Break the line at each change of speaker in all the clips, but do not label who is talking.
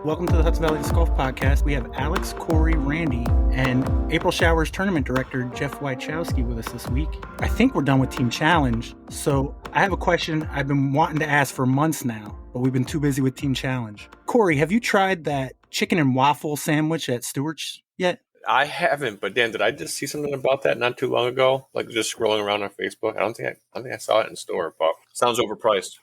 Welcome to the Hudson Valley Disc Golf Podcast. We have Alex, Corey, Randy, and April Showers Tournament Director Jeff Wiechowski with us this week. I think we're done with Team Challenge, so I have a question I've been wanting to ask for months now, but we've been too busy with Team Challenge. Corey, have you tried that chicken and waffle sandwich at Stewart's yet?
I haven't, but Dan, did I just see something about that not too long ago? Like just scrolling around on Facebook. I don't think I saw it in store, but sounds overpriced.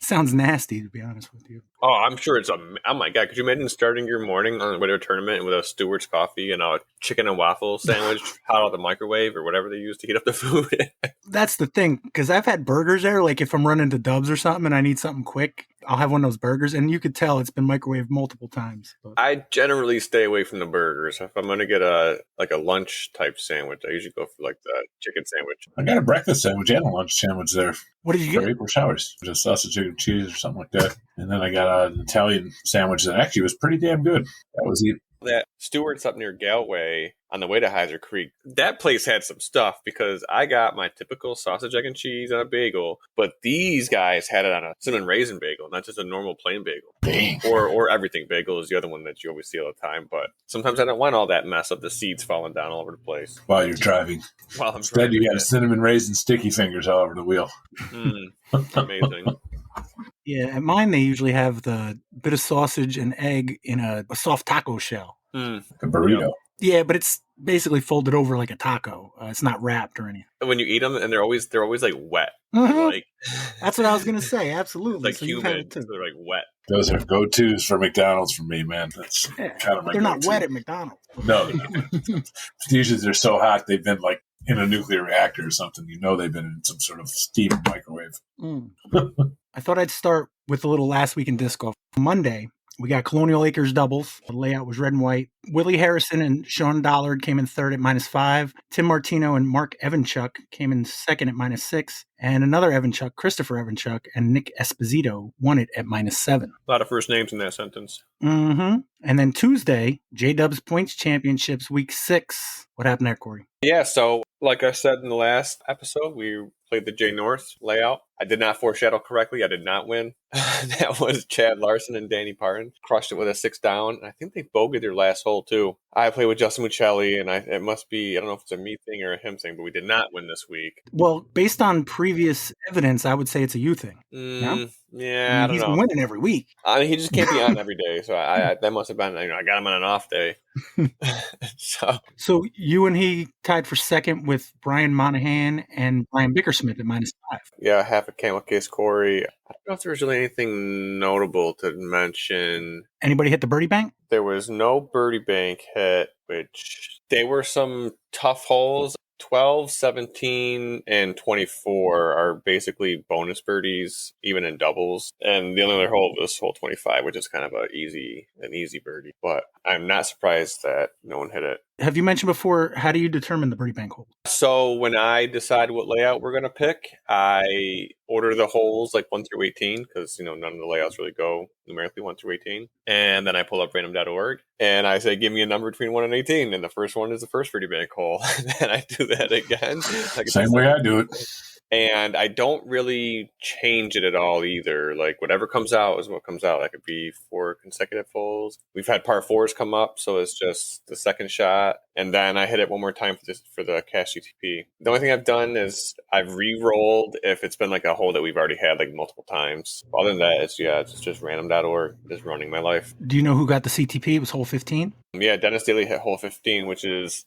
Sounds nasty, to be honest with you.
Oh, I'm sure it's oh my God. Could you imagine starting your morning on whatever tournament with a Stewart's coffee and a chicken and waffle sandwich hot out of the microwave or whatever they use to heat up the food?
That's the thing, because I've had burgers there. Like if I'm running to Dubs or something and I need something quick, I'll have one of those burgers, and you could tell it's been microwaved multiple times. But
I generally stay away from the burgers. If I'm going to get a lunch type sandwich, I usually go for like the chicken sandwich.
I got a breakfast sandwich and a lunch sandwich there.
What did you get?
For April Showers. Just sausage, egg, and cheese or something like that. And then I got an Italian sandwich that actually was pretty damn good. That was it.
That Stewart's up near Galway on the way to Heiser Creek, that place had some stuff because I got my typical sausage, egg, and cheese on a bagel, but these guys had it on a cinnamon raisin bagel, not just a normal plain bagel.
Dang.
Or everything bagel is the other one that you always see all the time, but sometimes I don't want all that mess of the seeds falling down all over the place.
While you're driving. Instead, you got a cinnamon raisin sticky fingers all over the wheel.
Amazing.
Yeah, at mine they usually have the bit of sausage and egg in a soft taco shell.
Like a burrito.
Yeah, but it's basically folded over like a taco. It's not wrapped or anything.
When you eat them, and they're always like wet.
Mm-hmm.
Like
that's what I was gonna say. Absolutely,
like so humid. So they're like wet.
Those are go-tos for McDonald's for me, man. That's kind of my
they're not
go-to.
wet at McDonald's.
No, usually they're so hot they've been like in a nuclear reactor or something. You know they've been in some sort of steam microwave.
I thought I'd start with a little last week in disc golf. Monday, we got Colonial Acres doubles. The layout was red and white. Willie Harrison and Sean Dollard came in third at -5. Tim Martino and Mark Evanchuk came in second at -6. And another Evanchuk, Christopher Evanchuk, and Nick Esposito won it at -7.
A lot of first names in that sentence.
Mm-hmm. And then Tuesday, J-Dubs Points Championships Week 6. What happened there, Corey?
Yeah, so like I said in the last episode, we played the J North layout. I did not foreshadow correctly. I did not win. That was Chad Larson and Danny Parton. Crushed it with a 6 down. I think they bogeyed their last hole, too. I played with Justin Muccelli, and it must be, I don't know if it's a me thing or a him thing, but we did not win this week.
Well, based on previous evidence, I would say it's a you thing.
Yeah, I don't
he's
know.
winning every week.
I mean, he just can't be on every day, so I that must have been, I got him on an off day.
So you and he tied for second with Brian Monahan and Brian Bickersmith at -5.
Yeah, half a camel case, Corey. I don't know if there was really anything notable to mention.
Anybody hit the birdie bank?
There was no birdie bank hit, which they were some tough holes. 12, 17, and 24 are basically bonus birdies, even in doubles. And the only other hole was hole 25, which is kind of an easy birdie. But I'm not surprised that no one hit it.
Have you mentioned before, how do you determine the birdie bank hole?
So when I decide what layout we're going to pick, I order the holes like 1 through 18 because, none of the layouts really go numerically 1 through 18. And then I pull up random.org and I say, give me a number between 1 and 18. And the first one is the first birdie bank hole. And I do that again.
Same way I do it.
And I don't really change it at all either. Like whatever comes out is what comes out. That could be 4 consecutive holes. We've had par 4s come up, so it's just the second shot. And then I hit it one more time for the cash CTP. The only thing I've done is I've re-rolled if it's been like a hole that we've already had like multiple times. Other than that, it's just random.org, just running my life.
Do you know who got the CTP? It was hole 15?
Yeah, Dennis Daly hit hole 15,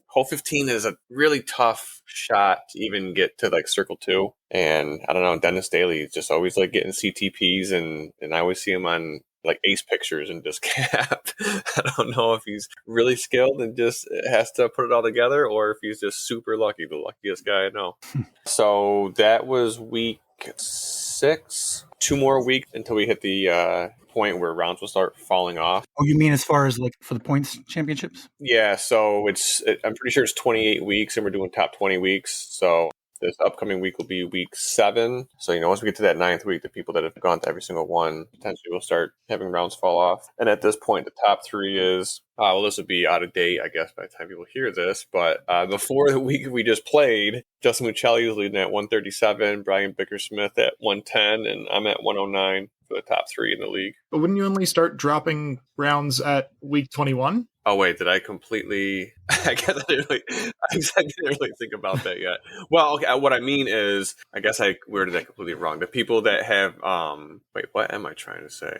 hole 15 is a really tough shot to even get to like circle 2. And I don't know, Dennis Daly is just always like getting CTPs and I always see him on like ace pictures and just cap. I don't know if he's really skilled and just has to put it all together or if he's just super lucky, the luckiest guy I know. So that was week 6. 2 more weeks until we hit the point where rounds will start falling off.
Oh, you mean as far as like for the points championships?
Yeah, so I'm pretty sure it's 28 weeks and we're doing top 20 weeks. So this upcoming week will be week 7. So, once we get to that 9th week, the people that have gone to every single one potentially will start having rounds fall off. And at this point, the top 3 is, this would be out of date, I guess, by the time people hear this. But before the week we just played, Justin Muccelli is leading at 137, Brian Bickersmith at 110, and I'm at 109 for the top 3 in the league.
But wouldn't you only start dropping rounds at week 21?
Oh, wait, did I completely... I guess I didn't really think about that yet. Well, okay, what I mean is, I guess I worded that completely wrong. The people that have... wait, what am I trying to say?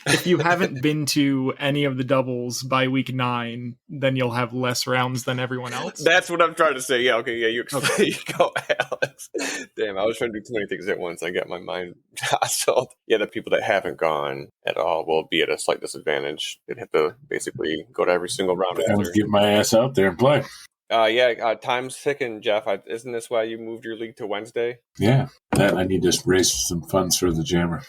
If you haven't been to any of the doubles by week 9, then you'll have less rounds than everyone else.
That's what I'm trying to say. Yeah, okay, yeah, you explain. Okay. You go, Alex. Damn, I was trying to do too many things at once. I got my mind jostled. Yeah, the people that haven't gone at all will be at a slight disadvantage. They'd have to basically go to every single round.
I would get my ass out there and play.
Time's ticking, Jeff. Isn't this why you moved your league to Wednesday?
Yeah, that I need to raise some funds for the jammer.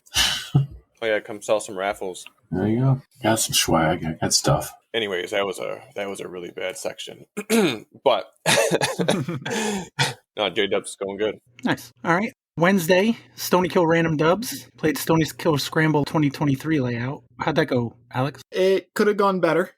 Oh yeah, come sell some raffles.
There you go. Got some swag. I got stuff.
Anyways, that was a really bad section, but no, J-Dub's going good.
Nice. All right. Wednesday, Stony Kill Random Dubs played Stony Kill Scramble 2023 layout. How'd that go, Alex?
It could have gone better.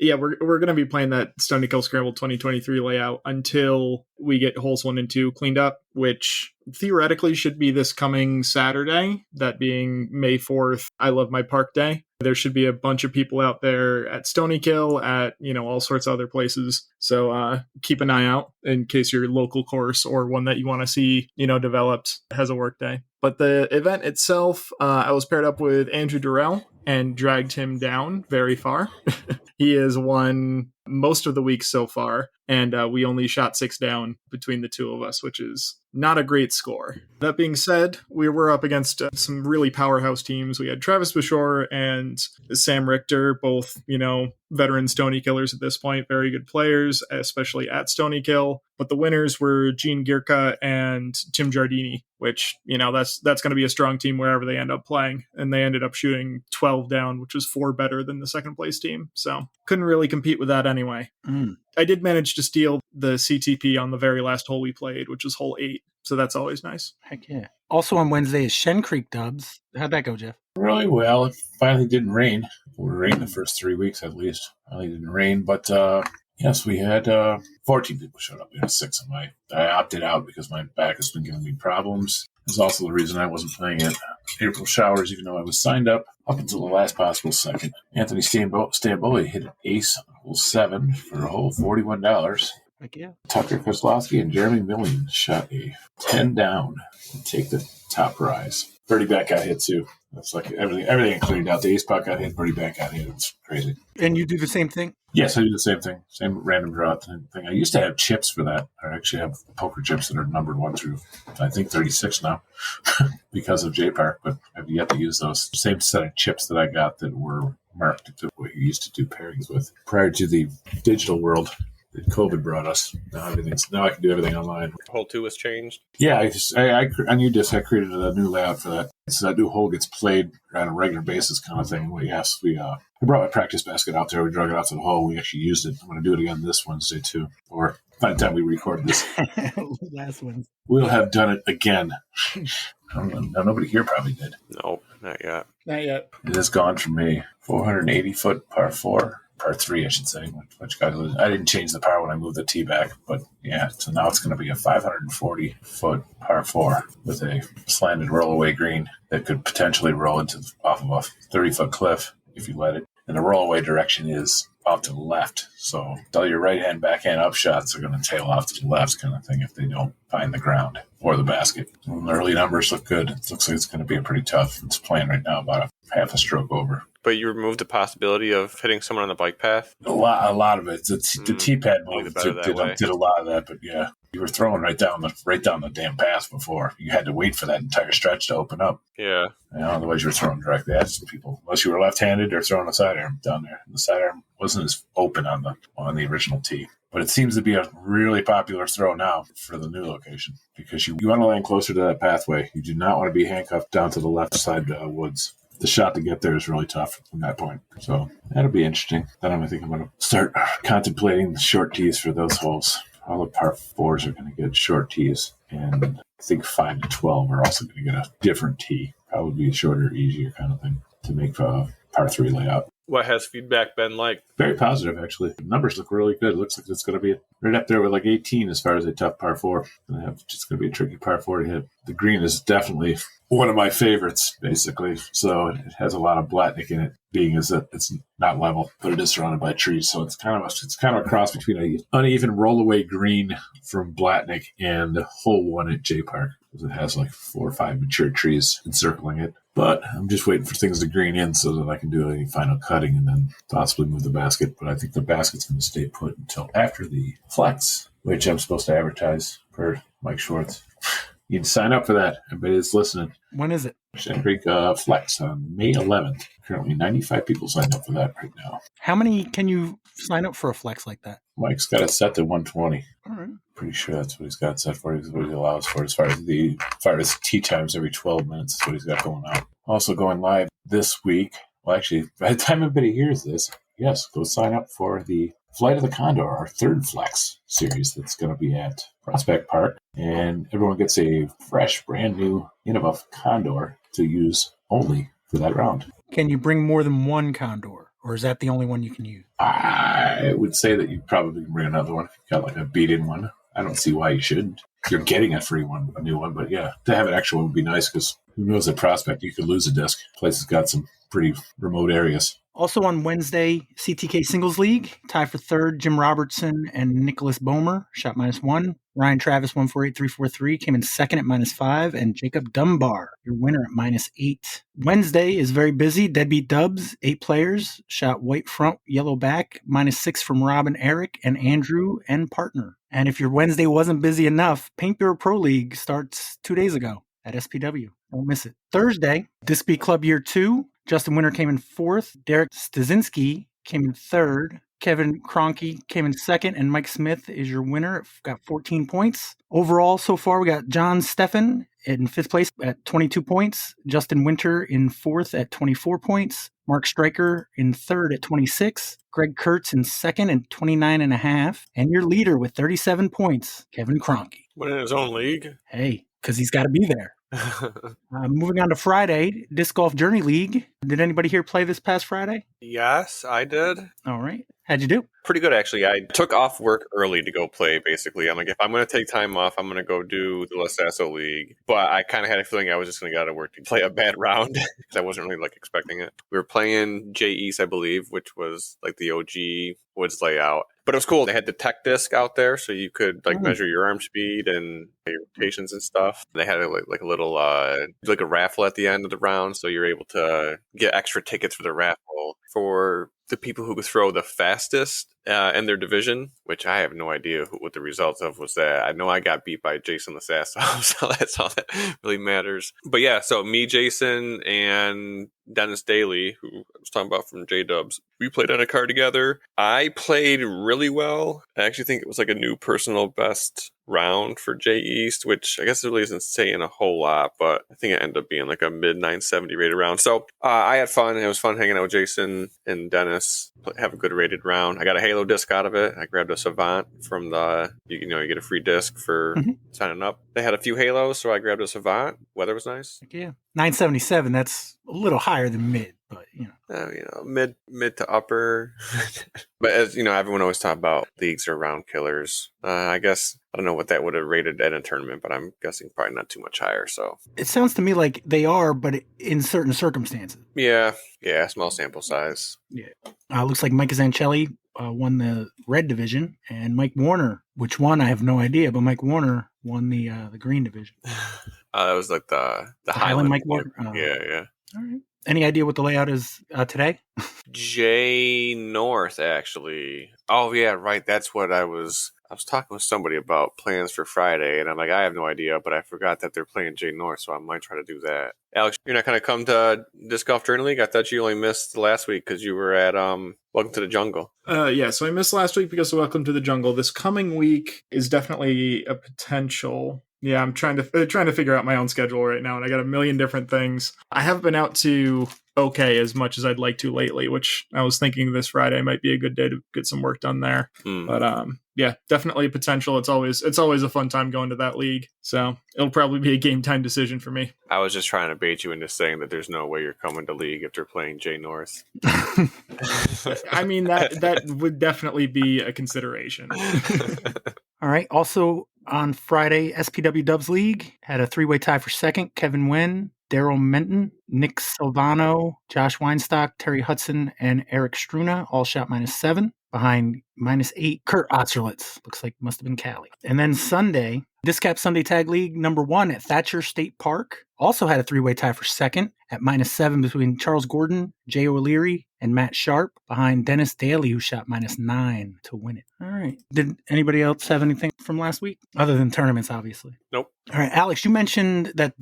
Yeah, we're going to be playing that Stony Kill Scramble 2023 layout until we get holes 1 and 2 cleaned up, which theoretically should be this coming Saturday, that being May 4th, I Love My Park Day. There should be a bunch of people out there at Stony Kill, at, all sorts of other places. So keep an eye out in case your local course or one that you want to see, developed has a work day. But the event itself, I was paired up with Andrew Durrell and dragged him down very far. He has won most of the week so far, and we only shot 6 down between the two of us, which is not a great score. That being said, we were up against some really powerhouse teams. We had Travis Bashore and Sam Richter, both, veteran Stony Killers at this point, very good players, especially at Stony Kill. But the winners were Gene Gierka and Tim Giardini, which, that's going to be a strong team wherever they end up playing. And they ended up shooting 12 down, which was 4 better than the second place team. So couldn't really compete with that anyway. I did manage to steal the CTP on the very last hole we played, which was hole 8. So that's always nice.
Heck yeah. Also on Wednesday is Shen Creek Dubs. How'd that go, Jeff?
Really well. It finally didn't rain. It rained the first 3 weeks at least. Finally didn't rain, but yes, we had 14 people showed up. We had 6 of my. I opted out because my back has been giving me problems. It's also the reason I wasn't playing at April Showers, even though I was signed up until the last possible second. Anthony Stamboli hit an ace on hole 7 for a whole $41.
Heck yeah.
Tucker Kozlowski and Jeremy Millian shot a 10 down and take the top prize. Birdie Bat got hit too. That's like everything cleared out. The ace putt got hit, Birdie Bat got hit. It was crazy.
And you do the same thing?
Yes, I do the same thing. Same random draw thing. I used to have chips for that. I actually have poker chips that are numbered 1 through, I think, 36 now because of J Park, but I've yet to use those. Same set of chips that I got that were marked to what you used to do pairings with prior to the digital world that COVID brought us. Now I can do everything online.
Hole 2 was changed?
Yeah, on New Disc, I created a new layout for that. So that new hole gets played on a regular basis kind of thing. I brought my practice basket out there. We drug it out to the hole. We actually used it. I'm going to do it again this Wednesday too. Or by the time we record this.
Last one.
We'll have done it again. Nobody here probably did.
No, not yet.
Not yet.
It has gone from a 480-foot par 4, par 3, I should say, which I didn't change the par when I moved the tee back, but yeah, so now it's going to be a 540-foot par 4 with a slanted rollaway green that could potentially roll off of a 30-foot cliff if you let it. And the rollaway direction is off to the left. So all your right-hand, backhand up shots are going to tail off to the left kind of thing if they don't find the ground or the basket. And the early numbers look good. It looks like it's going to be a pretty tough. It's playing right now about a half a stroke over.
But you removed the possibility of hitting someone on the bike path?
A lot of it. The T-pad move did a lot of that, but yeah. You were throwing right down the damn path before. You had to wait for that entire stretch to open up.
Yeah.
Otherwise, you were throwing directly at some people. Unless you were left-handed or throwing a sidearm down there. And the sidearm wasn't as open on the original tee. But it seems to be a really popular throw now for the new location because you want to land closer to that pathway. You do not want to be handcuffed down to the left side woods. The shot to get there is really tough from that point. So that'll be interesting. Then I think I'm going to start contemplating the short tees for those holes. All the par 4s are going to get short tees. And I think 5 to 12 are also going to get a different tee. Probably a shorter, easier kind of thing to make a par 3 layout.
What has feedback been like?
Very positive, actually. The numbers look really good. It looks like it's going to be right up there with like 18 as far as a tough par 4. It's going to be a tricky par 4 to hit. The green is definitely one of my favorites, basically. So it has a lot of Blatnick in it, being as that it's not level, but it is surrounded by trees. So it's kind of a cross between an uneven rollaway green from Blatnick and hole 1 at J Park. It has like 4 or 5 mature trees encircling it. But I'm just waiting for things to green in so that I can do any final cutting and then possibly move the basket. But I think the basket's going to stay put until after the flex, which I'm supposed to advertise per Mike Schwartz. You can sign up for that. Everybody that's listening.
When is it?
Sand Creek Flex on May 11th. Currently 95 people signed up for that right now.
How many can you sign up for a flex like that?
Mike's got it set to 120.
All right.
Pretty sure that's what he's got set for. Is what he allows for as far as tee times every 12 minutes is what he's got going on. Also going live this week. Well, actually, by the time everybody hears this, yes, go sign up for the Flight of the Condor, our third flex series that's going to be at Prospect Park. And everyone gets a fresh, brand new Innova Condor to use only for that round.
Can you bring more than one Condor, or is that the only one you can use?
I would say that you probably can bring another one if you've got like a beat-in one. I don't see why you shouldn't. You're getting a free one, a new one, but yeah, to have an extra one would be nice because who knows at Prospect, you could lose a disc. The place has got some pretty remote areas.
Also on Wednesday, CTK Singles League, tie for third, Jim Robertson and Nicholas Bomer, shot -1. Ryan Travis, 148.343, came in second at -5, and Jacob Dunbar, your winner at -8. Wednesday is very busy. Deadbeat Dubs, 8 players, shot white front, yellow back, -6 from Rob and Eric, and Andrew and partner. And if your Wednesday wasn't busy enough, Paint Bureau Pro League starts 2 days ago at SPW. Don't miss it. Thursday, Disc B Club Year 2. Justin Winter came in 4th. Derek Stasinski came in 3rd. Kevin Kroenke came in 2nd. And Mike Smith is your winner. Got 14 points. Overall, so far, we got John Steffen in 5th place at 22 points. Justin Winter in 4th at 24 points. Mark Stryker in 3rd at 26. Greg Kurtz in 2nd at 29.5. And your leader with 37 points, Kevin Kroenke.
Winning his own league.
Hey, because he's got to be there. Moving on to Friday, Disc Golf Journey League. Did anybody here play this past Friday?
Yes, I did.
All right. How'd you do?
Pretty good, actually. I took off work early to go play, basically. I'm like, if I'm going to take time off, I'm going to go do the La Sasso League. But I kind of had a feeling I was just going to get out of work to play a bad round because I wasn't really expecting it. We were playing J East, I believe, which was like the OG Woods layout. But it was cool. They had the tech disc out there, so you could measure your arm speed and your rotations and stuff. They had a little like a raffle at the end of the round, so you're able to get extra tickets for the raffle for the people who could throw the fastest in their division, which I have no idea what the results of was that. I know I got beat by Jason Lasasso, so that's all that really matters. But yeah, so me, Jason, and Dennis Daly, who I was talking about from J-Dubs, we played on a card together. I played really well. I actually think it was like a new personal best round for J East, which I guess it really isn't saying a whole lot, but I think it ended up being like a mid 970 rated round. So I had fun. It was fun hanging out with Jason and Dennis, have a good rated round. I got a Halo disc out of it. I grabbed a Savant from the, you get a free disc for signing up. They had a few Halos, so I grabbed a Savant. Weather was nice.
Yeah. 977, that's a little higher than mid, but
mid to upper. But as you know, everyone always talks about leagues are round killers. I guess I don't know what that would have rated at a tournament, but I'm guessing probably not too much higher. So
it sounds to me like they are, but in certain circumstances.
Yeah, small sample size.
Yeah, looks like Mike Zancelli won the red division, and Mike Warner, which one I have no idea, but Mike Warner won the green division.
That was like the
Highland Mike Warner.
Yeah.
All right. Any idea what the layout is today?
J North, actually. Oh yeah, right. That's what I was talking with somebody about plans for Friday, and I'm like, I have no idea, but I forgot that they're playing J North, so I might try to do that. Alex, you're not going to come to Disc Golf Journey League? I thought you only missed last week because you were at Welcome to the Jungle.
Yeah, so I missed last week because of Welcome to the Jungle. This coming week is definitely a potential. Yeah, I'm trying to figure out my own schedule right now, and I got a million different things. I haven't been out to OK as much as I'd like to lately, which I was thinking this Friday might be a good day to get some work done there. But yeah, definitely a potential. It's always a fun time going to that league, so it'll probably be a game time decision for me.
I was just trying to bait you into saying that there's no way you're coming to league if they're playing J North.
I mean, that would definitely be a consideration.
All right. Also on Friday, SPW Dubs League had a 3-way tie for second. Kevin Wen Daryl Menton, Nick Silvano, Josh Weinstock, Terry Hudson, and Eric Struna all shot -7. Behind -8, Kurt Otzerlitz. Looks like must have been Cali. And then Sunday, Discap Sunday Tag League #1 at Thatcher State Park also had a three-way tie for second at -7 between Charles Gordon, Jay O'Leary, and Matt Sharp, behind Dennis Daly, who shot -9 to win it. All right. Did anybody else have anything from last week? Other than tournaments, obviously.
Nope.
All right, Alex, you mentioned that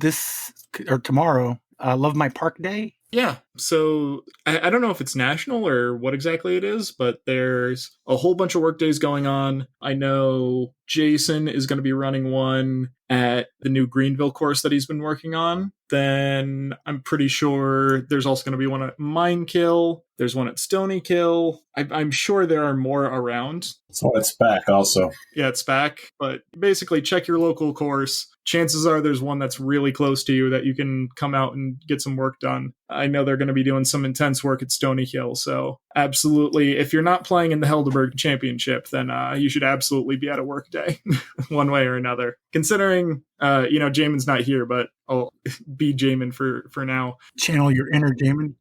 tomorrow, Love My Park Day.
Yeah, so I don't know if it's national or what exactly it is, but there's a whole bunch of work days going on. I know Jason is going to be running one at the new Greenville course that he's been working on. Then I'm pretty sure there's also going to be one at Mine Kill. There's one at Stony Kill. I'm sure there are more around.
So it's back also.
Yeah, it's back. But basically, check your local course. Chances are there's one that's really close to you that you can come out and get some work done. I know they're going to be doing some intense work at Stony Hill. So absolutely, if you're not playing in the HelderBERG Championship, then you should absolutely be at a work day one way or another. Considering, Jamin's not here, but I'll be Jamin for now.
Channel your inner Jamin.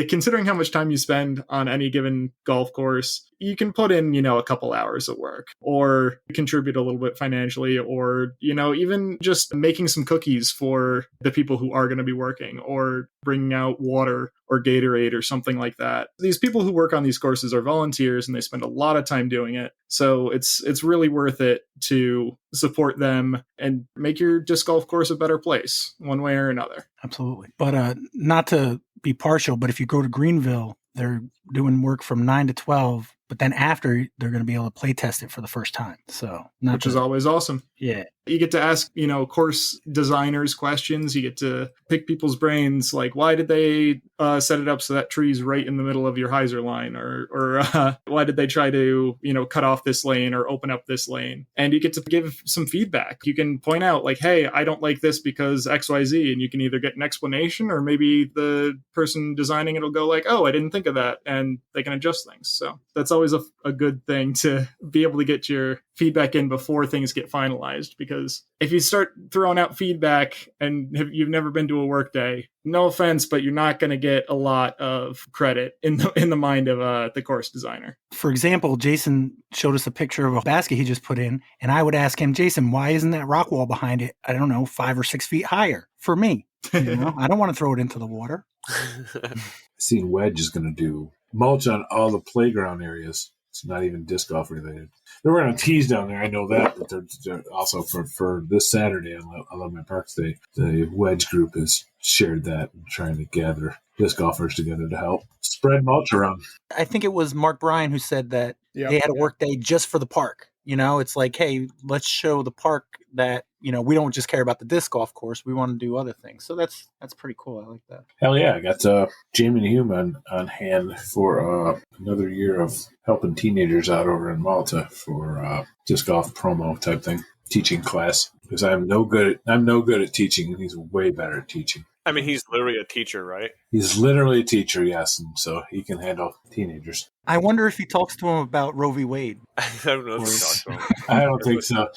Considering how much time you spend on any given golf course, you can put in, a couple hours of work or contribute a little bit financially or, even just making some cookies for the people who are going to be working or bringing out water or Gatorade or something like that. These people who work on these courses are volunteers and they spend a lot of time doing it. So it's really worth it to support them and make your disc golf course a better place one way or another.
Absolutely. But not to be partial, but if you go to Greenville, they're doing work from 9 to 12, but then after they're going to be able to play test it for the first time. So
which is always awesome.
Yeah.
You get to ask, course designers questions. You get to pick people's brains. Like, why did they set it up so that tree's right in the middle of your hyzer line? Or why did they try to, cut off this lane or open up this lane? And you get to give some feedback. You can point out like, hey, I don't like this because XYZ. And you can either get an explanation or maybe the person designing it will go like, oh, I didn't think of that. And they can adjust things. So that's always a good thing to be able to get your feedback in before things get finalized, because if you start throwing out feedback and you've never been to a work day, no offense, but you're not going to get a lot of credit in the mind of the course designer.
For example, Jason showed us a picture of a basket he just put in, and I would ask him, Jason, why isn't that rock wall behind it, I don't know, 5 or 6 feet higher for me? I don't want to throw it into the water.
I've seen Wedge is going to do mulch on all the playground areas. It's not even disc golf related. They're running tees down there, I know that, but they're also for this Saturday on I Love My Parks Day, the Wedge group has shared that and trying to gather disc golfers together to help spread mulch around.
I think it was Mark Bryan who said that they had a work day just for the park. It's like, hey, let's show the park that, we don't just care about the disc golf course. We want to do other things. So that's pretty cool. I like that.
Hell yeah. I got Jamie Hume on hand for another year of helping teenagers out over in Malta for disc golf promo type thing, teaching class. Because I'm no good at teaching, and he's way better at teaching.
I mean, he's literally a teacher, right?
He's literally a teacher, yes, and so he can handle teenagers.
I wonder if he talks to him about Roe v. Wade.
I don't know if he talks to him.
I don't think so.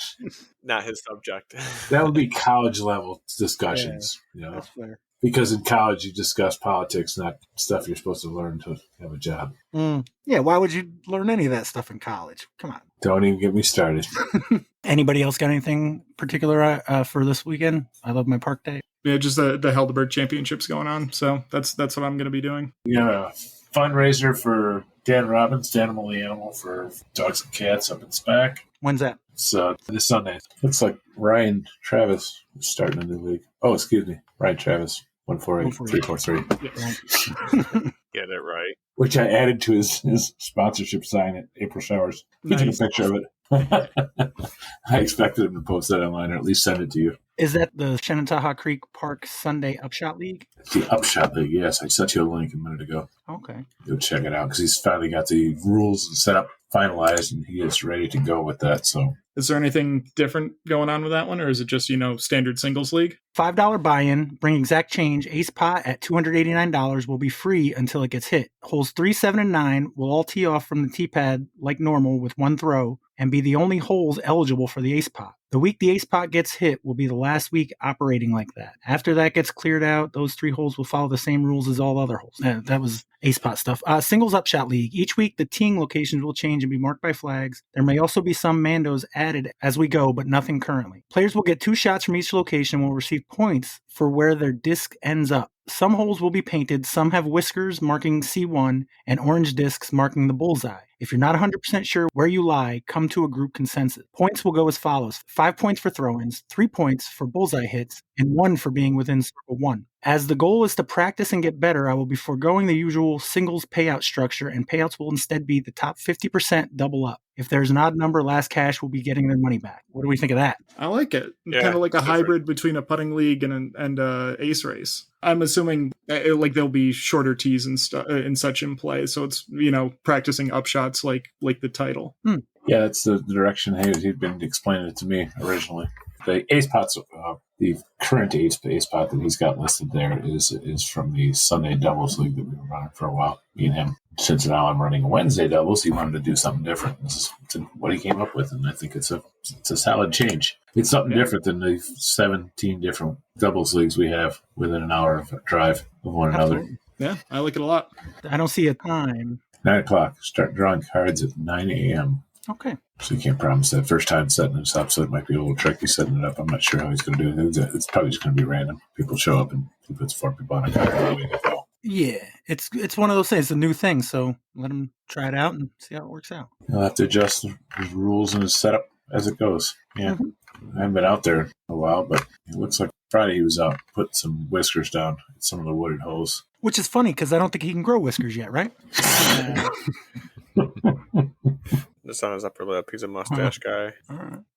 Not his subject.
That would be college level discussions,
That's fair.
Because in college you discuss politics, not stuff you're supposed to learn to have a job.
Yeah, why would you learn any of that stuff in college? Come on.
Don't even get me started.
Anybody else got anything particular for this weekend? I Love My Park Day.
Yeah, just the HelderBERG Championships going on. So that's what I'm going to be doing.
Yeah, fundraiser for Dan Robbins, Danimally Animal for dogs and cats up in SPAC.
When's that?
It's this Sunday. Looks like Ryan Travis is starting a new league. Oh, excuse me. Ryan Travis, 148-343.
Get it right.
Which I added to his sponsorship sign at April Showers. He took a picture of it. I expected him to post that online or at least send it to you.
Is that the Shenandoah Creek Park Sunday Upshot League?
It's the Upshot League, yes. I sent you a link a minute ago.
Okay.
Go check it out because he's finally got the rules and setup finalized and he is ready to go with that. So,
is there anything different going on with that one, or is it just, standard singles league?
$5 buy-in, bring exact change, ace pot at $289 will be free until it gets hit. Holes 3, 7, and 9 will all tee off from the tee pad like normal with one throw and be the only holes eligible for the ace pot. The week the ace pot gets hit will be the last week operating like that. After that gets cleared out, those 3 holes will follow the same rules as all other holes. That was ace pot stuff. Singles upshot league. Each week the teeing locations will change and be marked by flags. There may also be some mandos added as we go, but nothing currently. Players will get 2 shots from each location and will receive points for where their disc ends up. Some holes will be painted, some have whiskers marking C1 and orange discs marking the bullseye. If you're not 100% sure where you lie, come to a group consensus. Points will go as follows: 5 points for throw-ins, 3 points for bullseye hits, and 1 for being within circle 1. As the goal is to practice and get better, I will be foregoing the usual singles payout structure, and payouts will instead be the top 50% double up. If there's an odd number, last cash will be getting their money back. What do we think of that?
I like it.
Yeah,
kind of like a
different.
hybrid between a putting league and ace race. I'm assuming like there'll be shorter tees and such in play, so it's practicing upshots like the title.
Yeah, that's the direction he'd been explaining it to me originally. The ace pots, the current ace pot that he's got listed there is from the Sunday doubles league that we were running for a while. Me and him. Since now I'm running a Wednesday doubles, he wanted to do something different. This is what he came up with, and I think it's a solid change. It's something different than the 17 different doubles leagues we have within an hour of drive of one another.
Yeah, I like it a lot.
I don't see a time.
9 o'clock. Start drawing cards at 9 a.m.
Okay.
So you can't promise that first time setting this up, so it might be a little tricky setting it up. I'm not sure how he's going to do it. It's probably just going to be random. People show up and he puts 4 people on a card.
Yeah, it's one of those things. It's a new thing, so let him try it out and see how it works out.
He'll have to adjust his rules and his setup as it goes. Yeah, I haven't been out there a while, but it looks like Friday he was out putting some whiskers down at some of the wooded holes.
Which is funny because I don't think he can grow whiskers yet, right?
Just on his upper lip. He's a mustache guy.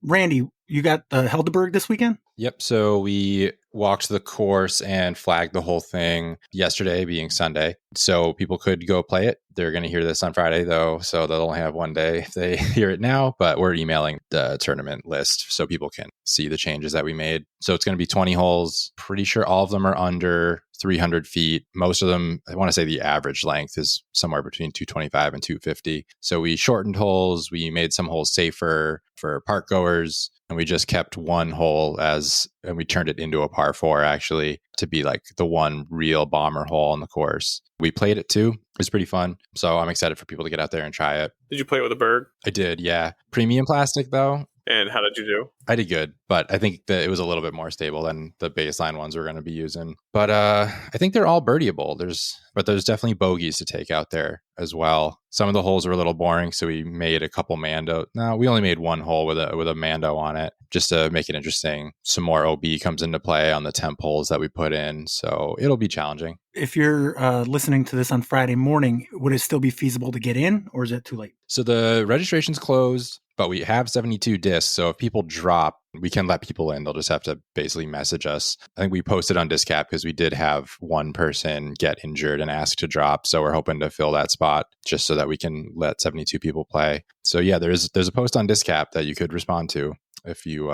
Randy, you got the HelderBERG this weekend?
Yep. So we walked the course and flagged the whole thing yesterday, being Sunday. So people could go play it. They're going to hear this on Friday, though, so they'll only have one day if they hear it now. But we're emailing the tournament list so people can see the changes that we made. So it's going to be 20 holes. Pretty sure all of them are under 300 feet. Most of them, I want to say the average length is somewhere between 225 and 250. So we shortened holes. We made some holes safer for park goers. And we just kept one hole and we turned it into a par 4 actually to be like the one real bomber hole on the course. We played it too. It was pretty fun. So I'm excited for people to get out there and try it.
Did you play it with a Berg?
I did, yeah. Premium plastic though.
And how did you do?
I did good, but I think that it was a little bit more stable than the baseline ones we're going to be using. But I think they're all birdieable. There's definitely bogeys to take out there as well. Some of the holes were a little boring, so we made a couple mando. No, we only made one hole with a mando on it just to make it interesting. Some more OB comes into play on the temp holes that we put in, so it'll be challenging.
If you're listening to this on Friday morning, would it still be feasible to get in, or is it too late?
So the registration's closed, but we have 72 discs. So if people drop, we can let people in. They'll just have to basically message us. I think we posted on Discap because we did have one person get injured and ask to drop. So we're hoping to fill that spot just so that we can let 72 people play. So yeah, there's a post on Discap that you could respond to if you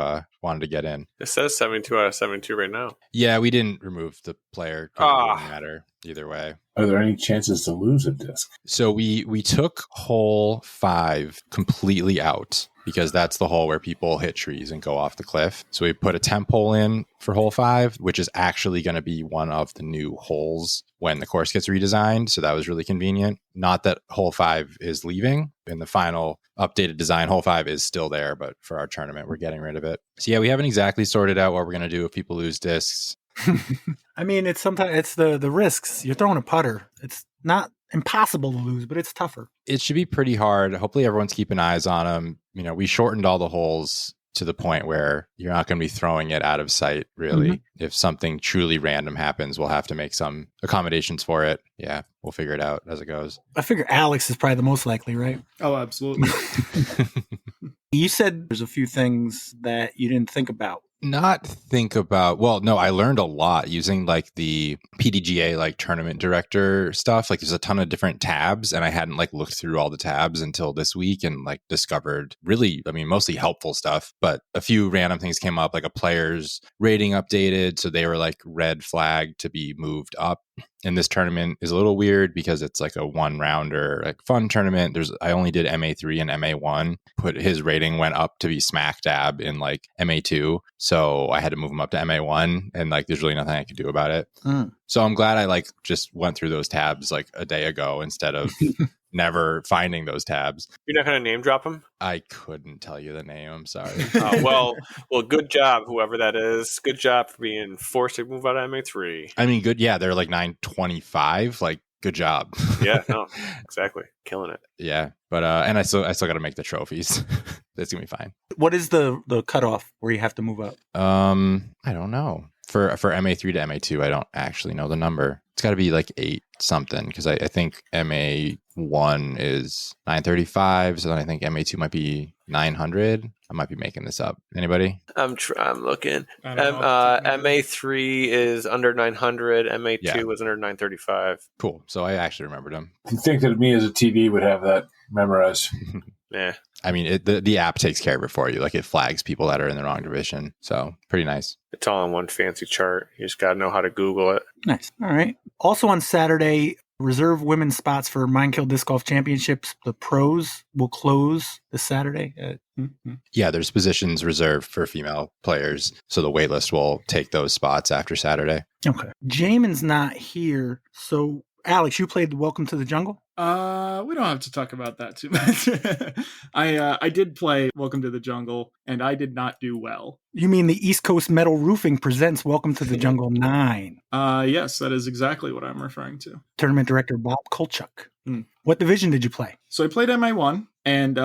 wanted to get in.
It says 72 out of 72 right now.
Yeah, we didn't remove the player. It doesn't matter either way.
Are there any chances to lose a disc?
So we took hole 5 completely out because that's the hole where people hit trees and go off the cliff. So we put a temp hole in for hole 5, which is actually going to be one of the new holes when the course gets redesigned. So that was really convenient. Not that hole 5 is leaving. In the final updated design, hole 5 is still there, but for our tournament, we're getting rid of it. So yeah, we haven't exactly sorted out what we're going to do if people lose discs.
I mean, it's the risks. You're throwing a putter. It's not impossible to lose, but it's tougher.
It should be pretty hard. Hopefully everyone's keeping eyes on them. We shortened all the holes to the point where you're not going to be throwing it out of sight, really. Mm-hmm. If something truly random happens, we'll have to make some accommodations for it. Yeah, we'll figure it out as it goes.
I figure Alex is probably the most likely, right?
Oh, absolutely.
You said there's a few things that you didn't think about.
Well, no, I learned a lot using like the PDGA like tournament director stuff. Like there's a ton of different tabs and I hadn't like looked through all the tabs until this week and like discovered really, mostly helpful stuff, but a few random things came up, like a player's rating updated. So they were like red flagged to be moved up. And this tournament is a little weird because it's like a one rounder, like fun tournament. I only did MA3 and MA1. His rating went up to be smack dab in like MA2. So I had to move him up to MA1, and like there's really nothing I could do about it. So I'm glad I like just went through those tabs like a day ago instead of never finding those tabs.
You're not going to name drop him?
I couldn't tell you the name. I'm sorry.
Well, good job, whoever that is. Good job for being forced to move out of MA3.
I mean, good. Yeah, they're like 925. Like, good job.
Yeah, no, exactly. Killing it.
Yeah, but and I still got to make the trophies. That's gonna be fine.
What is the cutoff where you have to move up?
I don't know. For MA3 to MA2, I don't actually know the number. It's got to be like 8 something, because I think MA1 is 935, so then I think MA2 might be 900. I might be making this up. Anybody?
I'm looking. MA3 is under 900. MA2 is under 935.
Cool. So I actually remembered them.
You think that me as a TV would have that memorized?
Yeah.
I mean, the app takes care of it for you. Like, it flags people that are in the wrong division. So pretty nice.
It's all on one fancy chart. You just got to know how to Google it.
Nice. All right. Also on Saturday, reserve women's spots for Mindkill Disc Golf Championships. The pros will close this Saturday.
Yeah, there's positions reserved for female players. So the waitlist will take those spots after Saturday.
Okay. Jamin's not here. So, Alex, you played Welcome to the Jungle?
We don't have to talk about that too much. I did play Welcome to the Jungle, and I did not do well.
You mean the East Coast Metal Roofing presents Welcome to the Jungle 9?
Yes, that is exactly what I'm referring to.
Tournament director Bob Kolchuk. What division did you play?
So I played MA1, and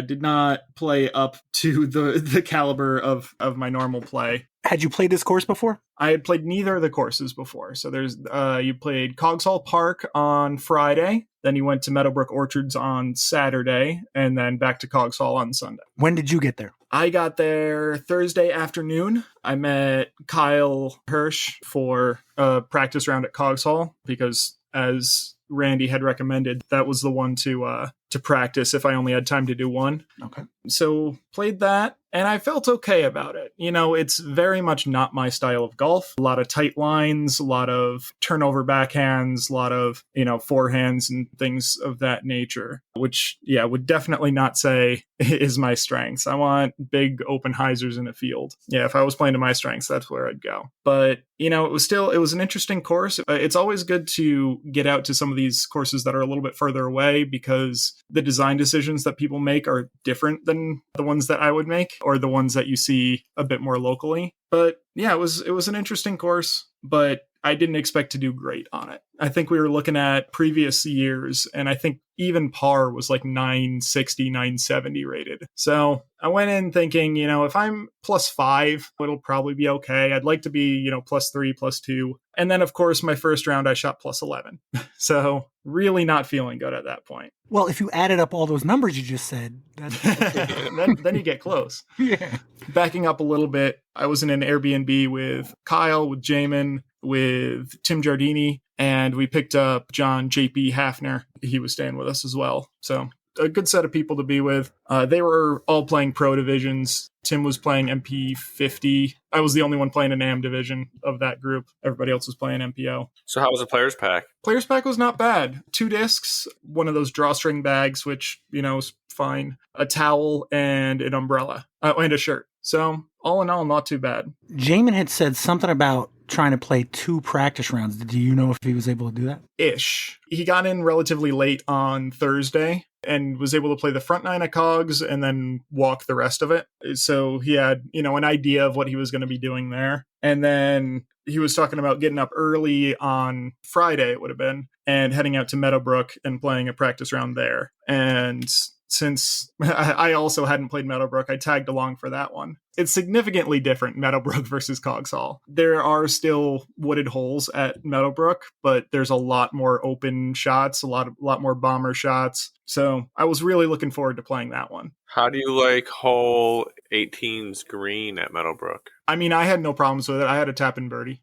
did not play up to the caliber of my normal play.
Had you played this course before?
I had played neither of the courses before. So there's you played Coggeshall Park on Friday, then you went to Meadowbrook Orchards on Saturday, and then back to Coggeshall on Sunday.
When did you get there?
I got there Thursday afternoon. I met Kyle Hirsch for a practice round at Coggeshall because, as Randy had recommended, that was the one to practice if I only had time to do one.
Okay.
So played that, and I felt okay about it. You know, it's very much not my style of golf. A lot of tight lines, a lot of turnover backhands, a lot of, forehands and things of that nature, which, would definitely not say is my strengths. I want big open hyzers in a field. Yeah, if I was playing to my strengths, that's where I'd go. But, it was an interesting course. It's always good to get out to some of these courses that are a little bit further away, because the design decisions that people make are different than the ones that I would make, or the ones that you see a bit more locally. But yeah, it was an interesting course, but I didn't expect to do great on it. I think we were looking at previous years, and I think even par was like 960, 970 rated. So I went in thinking, if I'm +5, it'll probably be okay. I'd like to be, +3, +2. And then, of course, my first round, I shot +11. So really not feeling good at that point.
Well, if you added up all those numbers you just said,
then you get close.
Yeah.
Backing up a little bit, I was in an Airbnb with Kyle, with Jamin, with Tim Giardini, and we picked up John J.P. Hafner. He was staying with us as well. So a good set of people to be with. They were all playing pro divisions. Tim was playing MP50. I was the only one playing an AM division of that group. Everybody else was playing MPO.
So how was the players pack?
Players pack was not bad. 2 discs, one of those drawstring bags, which, is fine. A towel and an umbrella and a shirt. So all in all, not too bad.
Jamin had said something about trying to play 2 practice rounds. Do you know if he was able to do that?
Ish. He got in relatively late on Thursday and was able to play the front 9 of Cogs and then walk the rest of it. So he had, an idea of what he was going to be doing there. And then he was talking about getting up early on Friday, it would have been, and heading out to Meadowbrook and playing a practice round there. And since I also hadn't played Meadowbrook, I tagged along for that one. It's significantly different, Meadowbrook versus Coggeshall. There are still wooded holes at Meadowbrook, but there's a lot more open shots, a lot more bomber shots. So I was really looking forward to playing that one.
How do you like hole 18's green at Meadowbrook?
I mean, I had no problems with it. I had a tap in birdie.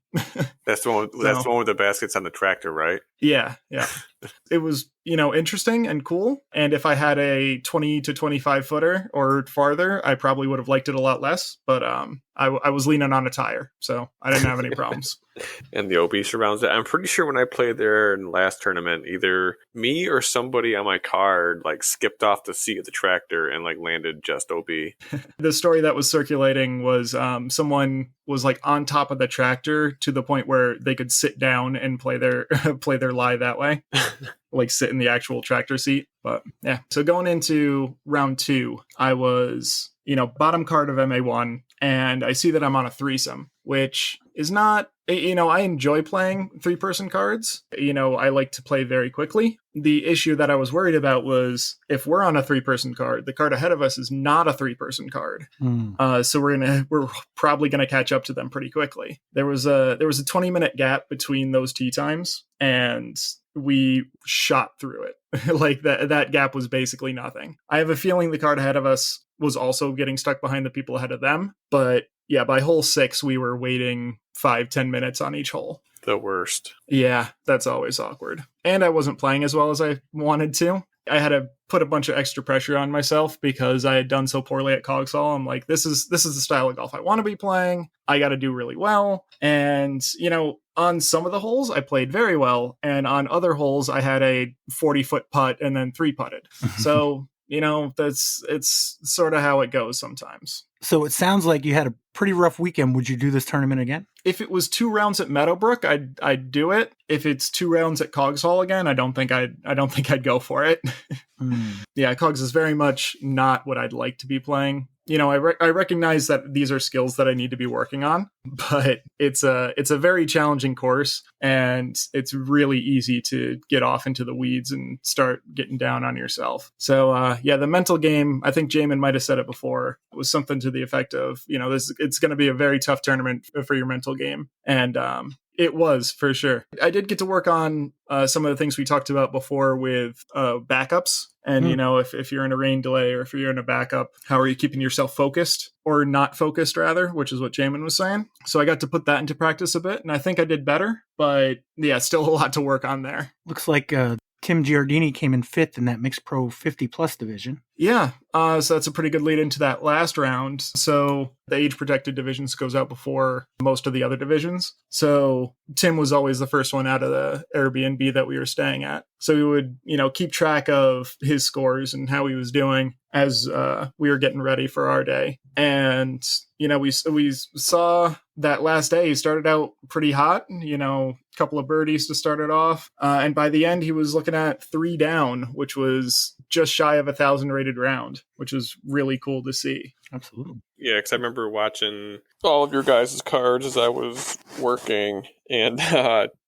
That's the one. That's the one with the baskets on the tractor, right?
Yeah. It was, interesting and cool. And if I had a 20 to 25 footer or farther, I probably would have liked it a lot less. But I was leaning on a tire, so I didn't have any problems.
And the OB surrounds it. I'm pretty sure when I played there in the last tournament, either me or somebody on my card like skipped off the seat of the tractor and like landed just OB.
The story that was circulating was someone was like on top of the tractor to the point where they could sit down and play their lie that way. Like sit in the actual tractor seat. But yeah. So going into round 2, I was, bottom card of MA1, and I see that I'm on a threesome, which is not, I enjoy playing 3-person cards. I like to play very quickly. The issue that I was worried about was if we're on a 3-person card, the card ahead of us is not a 3-person card. So we're probably gonna catch up to them pretty quickly. There was a 20-minute gap between those tee times, and we shot through it. Like that gap was basically nothing. I have a feeling the card ahead of us was also getting stuck behind the people ahead of them. But yeah, by hole 6, we were waiting 5-10 minutes on each hole.
The worst.
Yeah, that's always awkward. And I wasn't playing as well as I wanted to. I had to put a bunch of extra pressure on myself because I had done so poorly at Cogsall. I'm like, this is the style of golf I want to be playing. I got to do really well. And, on some of the holes, I played very well. And on other holes, I had a 40-foot putt and then 3-putted. So, it's sort of how it goes sometimes.
So it sounds like you had a pretty rough weekend. Would you do this tournament again?
If it was 2 rounds at Meadowbrook, I'd do it. If it's 2 rounds at Cogsall again, I don't think I'd go for it. Yeah, Cogs is very much not what I'd like to be playing. I recognize that these are skills that I need to be working on, but it's a very challenging course, and it's really easy to get off into the weeds and start getting down on yourself. So the mental game, I think Jamin might have said it before, was something to the effect of, it's going to be a very tough tournament for your mental game. And it was, for sure. I did get to work on some of the things we talked about before with backups. And, if you're in a rain delay or if you're in a backup, how are you keeping yourself focused or not focused, rather, which is what Jamin was saying. So I got to put that into practice a bit, and I think I did better. But yeah, still a lot to work on there.
Looks like Tim Giardini came in 5th in that mixed pro 50-plus division.
Yeah, so that's a pretty good lead into that last round. So the age-protected divisions goes out before most of the other divisions. So Tim was always the first one out of the Airbnb that we were staying at. So we would, keep track of his scores and how he was doing as we were getting ready for our day. And, we saw that last day, he started out pretty hot, a couple of birdies to start it off. And by the end, he was looking at 3 down, which was just shy of 1,000 rated round, which was really cool to see.
Absolutely.
Yeah, because I remember watching all of your guys' cards as I was working, and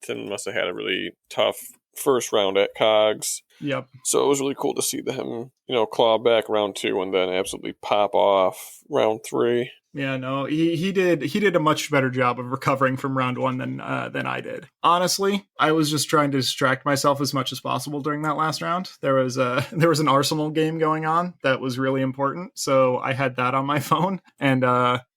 Tim must have had a really tough first round at Cogs.
Yep.
So it was really cool to see him, claw back round 2 and then absolutely pop off round 3.
Yeah, no, he did a much better job of recovering from round 1 than I did. Honestly, I was just trying to distract myself as much as possible during that last round. There was an Arsenal game going on that was really important, so I had that on my phone. And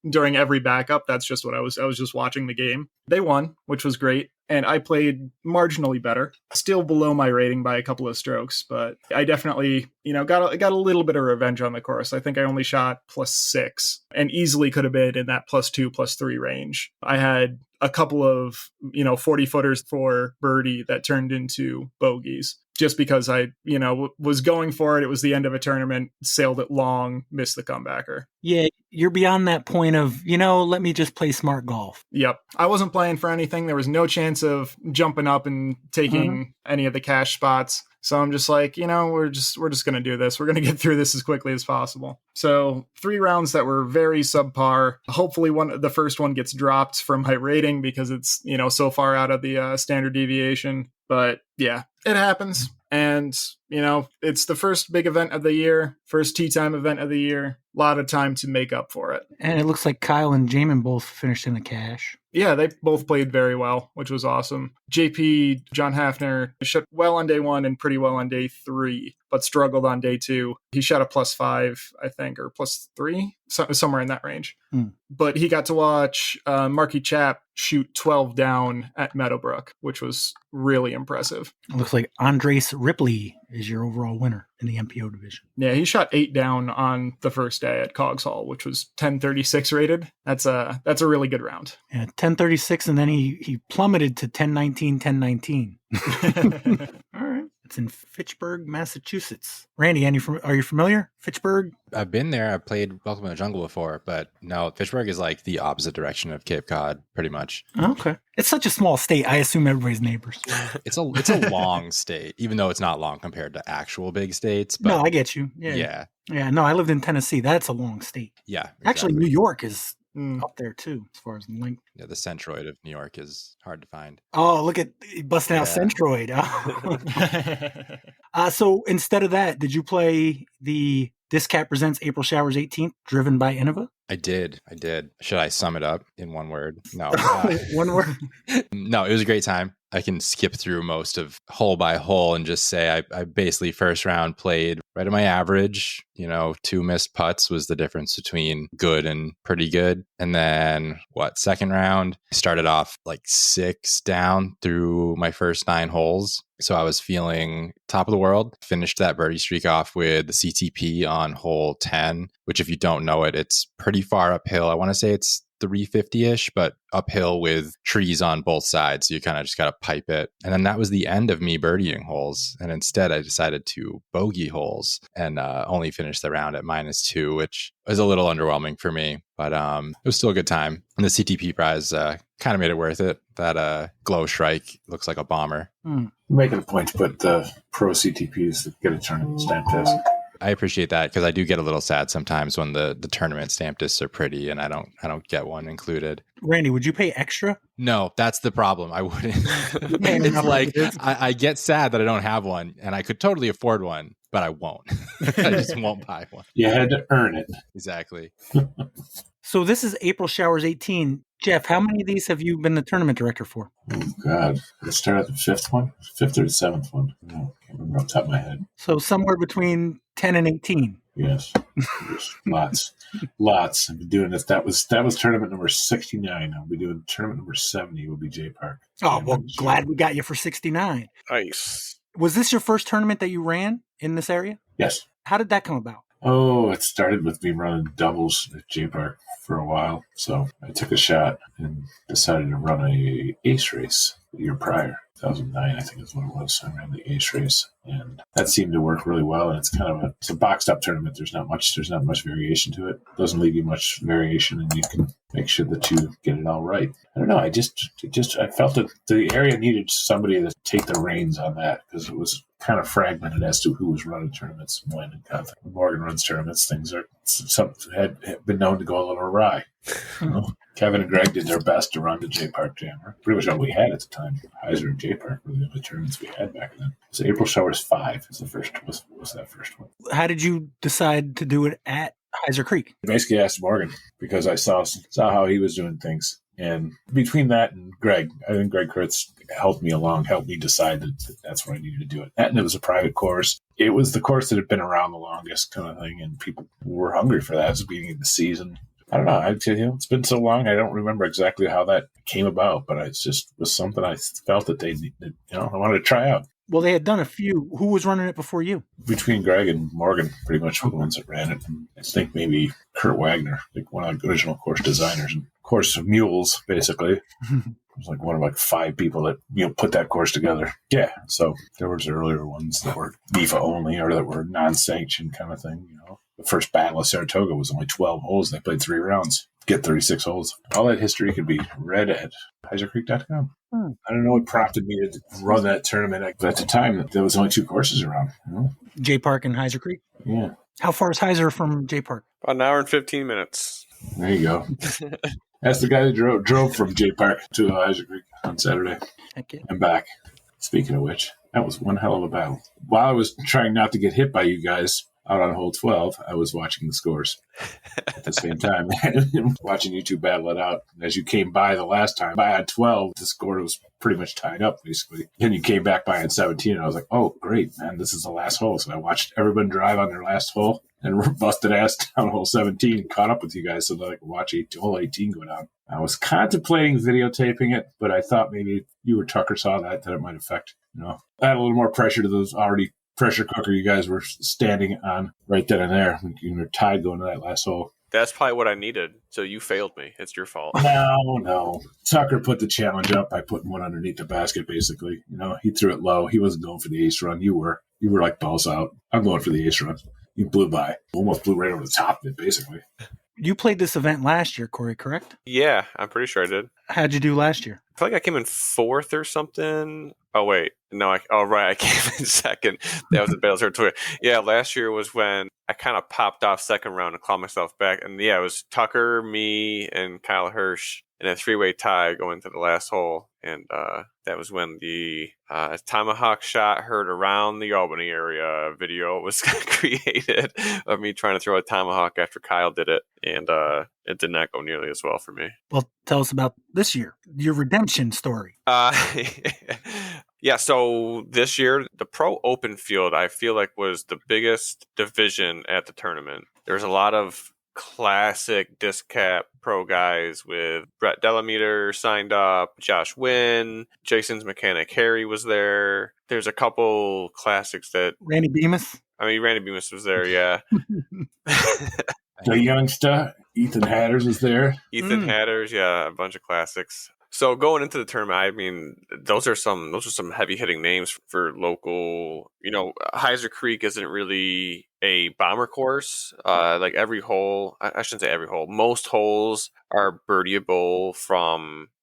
during every backup, that's just what I was just watching the game. They won, which was great. And I played marginally better, still below my rating by a couple of strokes, but I definitely, got a little bit of revenge on the course. I think I only shot +6 and easily could have been in that +2, +3 range. I had a couple of, 40 footers for birdie that turned into bogeys just because I, was going for it. It was the end of a tournament, sailed it long, missed the comebacker.
Yeah, you're beyond that point of, let me just play smart golf.
Yep. I wasn't playing for anything. There was no chance of jumping up and taking any of the cash spots. So I'm just like, we're just going to do this. We're going to get through this as quickly as possible. So 3 rounds that were very subpar. Hopefully the first one gets dropped from my rating because it's, so far out of the standard deviation. But yeah, it happens. And, it's the first big event of the year, first tee time event of the year. A lot of time to make up for it.
And it looks like Kyle and Jamin both finished in the cash.
Yeah, they both played very well, which was awesome. JP, John Hafner, shot well on day 1 and pretty well on day 3, but struggled on day 2. He shot a +5, I think, or +3, somewhere in that range. But he got to watch Marky Chap shoot 12 down at Meadowbrook, which was really impressive.
It looks like Andres Ripley is your overall winner in the MPO division.
Yeah, he shot 8 down on the first day at Cogs Hall, which was 1036 rated. That's a really good round.
Yeah, 1036, and then he plummeted to 1019, 1019. All right. It's in Fitchburg, Massachusetts. Randy, are you familiar? Fitchburg?
I've been there. I've played Welcome to the Jungle before, but no, Fitchburg is like the opposite direction of Cape Cod, pretty much.
Okay. It's such a small state. I assume everybody's neighbors.
It's a long state, even though it's not long compared to actual big states. But
no, I get you. Yeah. No, I lived in Tennessee. That's a long state.
Yeah. Exactly.
Actually, New York is up there too, as far as length.
Yeah, the centroid of New York is hard to find.
Oh, look at busting out centroid. So instead of that, did you play the Discat Presents April Showers 18th, driven by Innova?
I did. Should I sum it up in one word? No.
One word?
No, it was a great time. I can skip through most of hole by hole and just say I basically first round played right at my average. 2 missed putts was the difference between good and pretty good. And then second round, I started off like 6 down through my first 9 holes. So I was feeling top of the world. Finished that birdie streak off with the CTP on hole 10, which if you don't know it, it's pretty far uphill. I want to say it's 350-ish, but uphill with trees on both sides. So you kind of just got to pipe it. And then that was the end of me birdieing holes. And instead I decided to bogey holes and only finish the round at -2, which was a little underwhelming for me, but it was still a good time. And the CTP prize kind of made it worth it. That glow strike looks like a bomber.
Making a point to put the pro CTPs to get a tournament stamp test.
I appreciate that because I do get a little sad sometimes when the tournament stamp discs are pretty and I don't get one included.
Randy, would you pay extra?
No, that's the problem. I wouldn't. It's like I get sad that I don't have one and I could totally afford one, but I won't. I just won't buy one.
You had to earn it.
Exactly.
So this is April Showers 18. Jeff, how many of these have you been the tournament director for?
Oh, God. Let's start at the 5th one? 5th or the 7th one? No, I can't remember off the top of my head.
So somewhere between 10 and 18.
Yes. Lots. I've been doing this. That was tournament number 69. I'll be doing tournament number 70 will be J Park.
Oh, well, glad we got you for 69.
Nice.
Was this your first tournament that you ran in this area?
Yes.
How did that come about?
Oh, it started with me running doubles at J Park for a while. So I took a shot and decided to run a ace race the year prior. 2009, I think is what it was. I ran the ace race, and that seemed to work really well. And it's kind of a boxed up tournament. There's not much variation to it. Doesn't leave you much variation, and you can make sure that you get it all right. I don't know. I felt that the area needed somebody to take the reins on that because it was kind of fragmented as to who was running tournaments and when. And kind of when Morgan runs tournaments, things had been known to go a little awry. Kevin and Greg did their best to run the J Park Jammer. Pretty much all we had at the time. Heiser and J Park were the only tournaments we had back then. So April Showers 5 is was that first one.
How did you decide to do it at Heiser Creek?
I basically asked Morgan because I saw how he was doing things. And between that and Greg, I think Greg Kurtz helped me decide that that's where I needed to do it. And it was a private course. It was the course that had been around the longest kind of thing, and people were hungry for that. It was the beginning of the season. I don't know. It's been so long. I don't remember exactly how that came about, but it just was something I felt that they needed. I wanted to try out.
Well, they had done a few. Who was running it before you?
Between Greg and Morgan, pretty much were the ones that ran it. And I think maybe Kurt Wagner, like one of the original course designers and course of mules, basically. It was like one of 5 people that put that course together. Yeah, so there was earlier ones that were NIFA only or that were non-sanctioned kind of thing. The first battle of Saratoga was only 12 holes. They played 3 rounds. Get 36 holes. All that history can be read at HeiserCreek.com. I don't know what prompted me to run that tournament. At the time, there was only 2 courses around.
J Park and Heiser Creek?
Yeah.
How far is Heiser from J Park?
About an hour and 15 minutes.
There you go. That's the guy that drove from J Park to Heiser Creek on Saturday and back. Speaking of which, that was one hell of a battle. While I was trying not to get hit by you guys, out on hole 12, I was watching the scores at the same time, watching you two battle it out. As you came by the last time, by on 12, the score was pretty much tied up, basically. And you came back by on 17, and I was like, oh, great, man, this is the last hole. So I watched everyone drive on their last hole and busted ass down hole 17, caught up with you guys so that I could watch hole 18 go down. I was contemplating videotaping it, but I thought maybe you or Tucker saw that it might affect, add a little more pressure to those already pressure cooker you guys were standing on right then and there when you were tied going to that last hole.
That's probably what I needed. So you failed me. It's your fault.
No. Tucker put the challenge up by putting one underneath the basket, basically. He threw it low. He wasn't going for the ace run. You were like balls out. I'm going for the ace run. You blew by. Almost blew right over the top of it, basically.
You played this event last year, Corey, correct?
Yeah, I'm pretty sure I did.
How'd you do last year?
I feel like I came in 4th or something. Oh, wait. No, I came in 2nd. That was the Battles Tour. Yeah, last year was when I kind of popped off second round and clawed myself back. And yeah, it was Tucker, me, and Kyle Hirsch in a 3-way tie going to the last hole. And that was when the tomahawk shot heard around the Albany area video was created of me trying to throw a tomahawk after Kyle did it. And it did not go nearly as well for me.
Well, tell us about this year, your redemption story.
Yeah, so this year, the Pro Open field, I feel like, was the biggest division at the tournament. There's a lot of classic disc cap pro guys with Brett Delameter signed up, Josh Wynn, Jason's Mechanic Harry was there. There's a couple classics that...
Randy Bemis
was there, yeah.
The youngster, Ethan Hatters was there.
Hatters, yeah, a bunch of classics. So going into the tournament, I mean, those are some heavy hitting names for local. Heiser Creek isn't really a bomber course. Like every hole, I shouldn't say every hole. Most holes are birdieable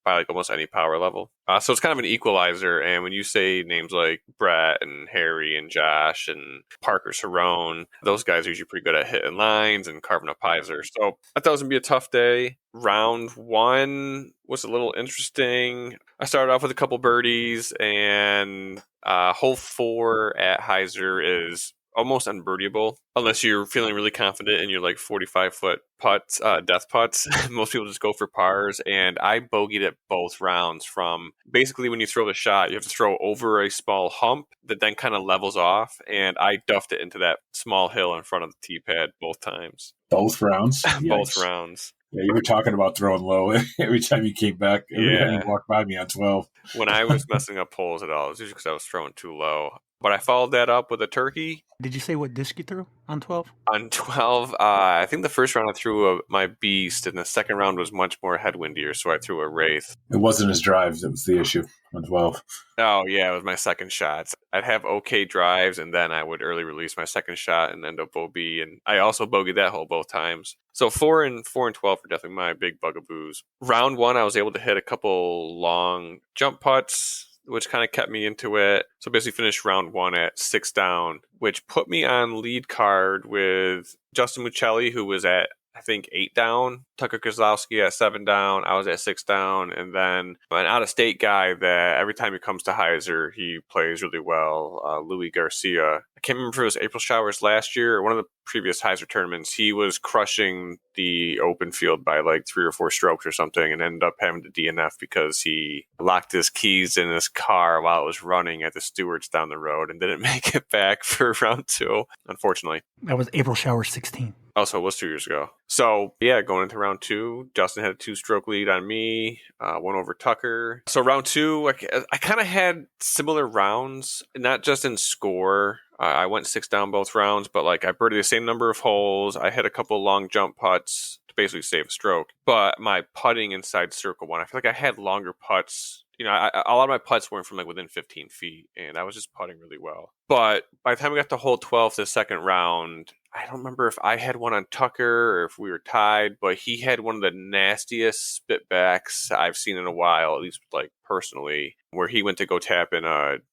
by like almost any power level. So it's kind of an equalizer. And when you say names like Brett and Harry and Josh and Parker Cerrone, those guys are usually pretty good at hitting lines and carving up Heiser. So I thought it was going to be a tough day. Round 1 was a little interesting. I started off with a couple birdies, and hole 4 at Heiser is almost unbirdieable unless you're feeling really confident in your like 45-foot putts, death putts. Most people just go for pars, and I bogeyed it both rounds. From basically when you throw the shot, you have to throw over a small hump that then kind of levels off, and I duffed it into that small hill in front of the tee pad both times.
Both rounds?
Both rounds.
Yeah, you were talking about throwing low every time you came back. Every time you walked by me on 12.
When I was messing up holes at all, it was usually because I was throwing too low. But I followed that up with a turkey.
Did you say what disc you threw on 12?
On 12, I think the first round I threw my Beast, and the second round was much more headwindier, so I threw a Wraith.
It wasn't his drives that was the issue on 12.
Oh, yeah, it was my second shots. I'd have okay drives, and then I would early release my second shot and end up OB, and I also bogeyed that hole both times. So 4 and 12 are definitely my big bugaboos. Round 1, I was able to hit a couple long jump putts, which kind of kept me into it. So basically finished round 1 at 6 down, which put me on lead card with Justin Muccelli, who was at, I think, 8 down. Tucker Kozlowski at 7 down. I was at 6 down. And then an out-of-state guy that every time he comes to Heiser, he plays really well, Louis Garcia. I can't remember if it was April Showers last year or one of the previous Heiser tournaments. He was crushing the open field by like 3 or 4 strokes or something, and ended up having to DNF because he locked his keys in his car while it was running at the Stewart's down the road and didn't make it back for round 2, unfortunately.
That was April Showers 16.
Also, it was 2 years ago. So, yeah, going into round 2, Justin had a 2-stroke lead on me, 1 over Tucker. So, round 2, I kind of had similar rounds, not just in score. I went 6 down both rounds, but like I birdied the same number of holes. I hit a couple long jump putts to basically save a stroke. But my putting inside circle 1, I feel like I had longer putts. A lot of my putts weren't from like within 15 feet, and I was just putting really well. But by the time we got to hole 12, the second round, I don't remember if I had one on Tucker or if we were tied, but he had one of the nastiest spitbacks I've seen in a while, at least like personally, where he went to go tap in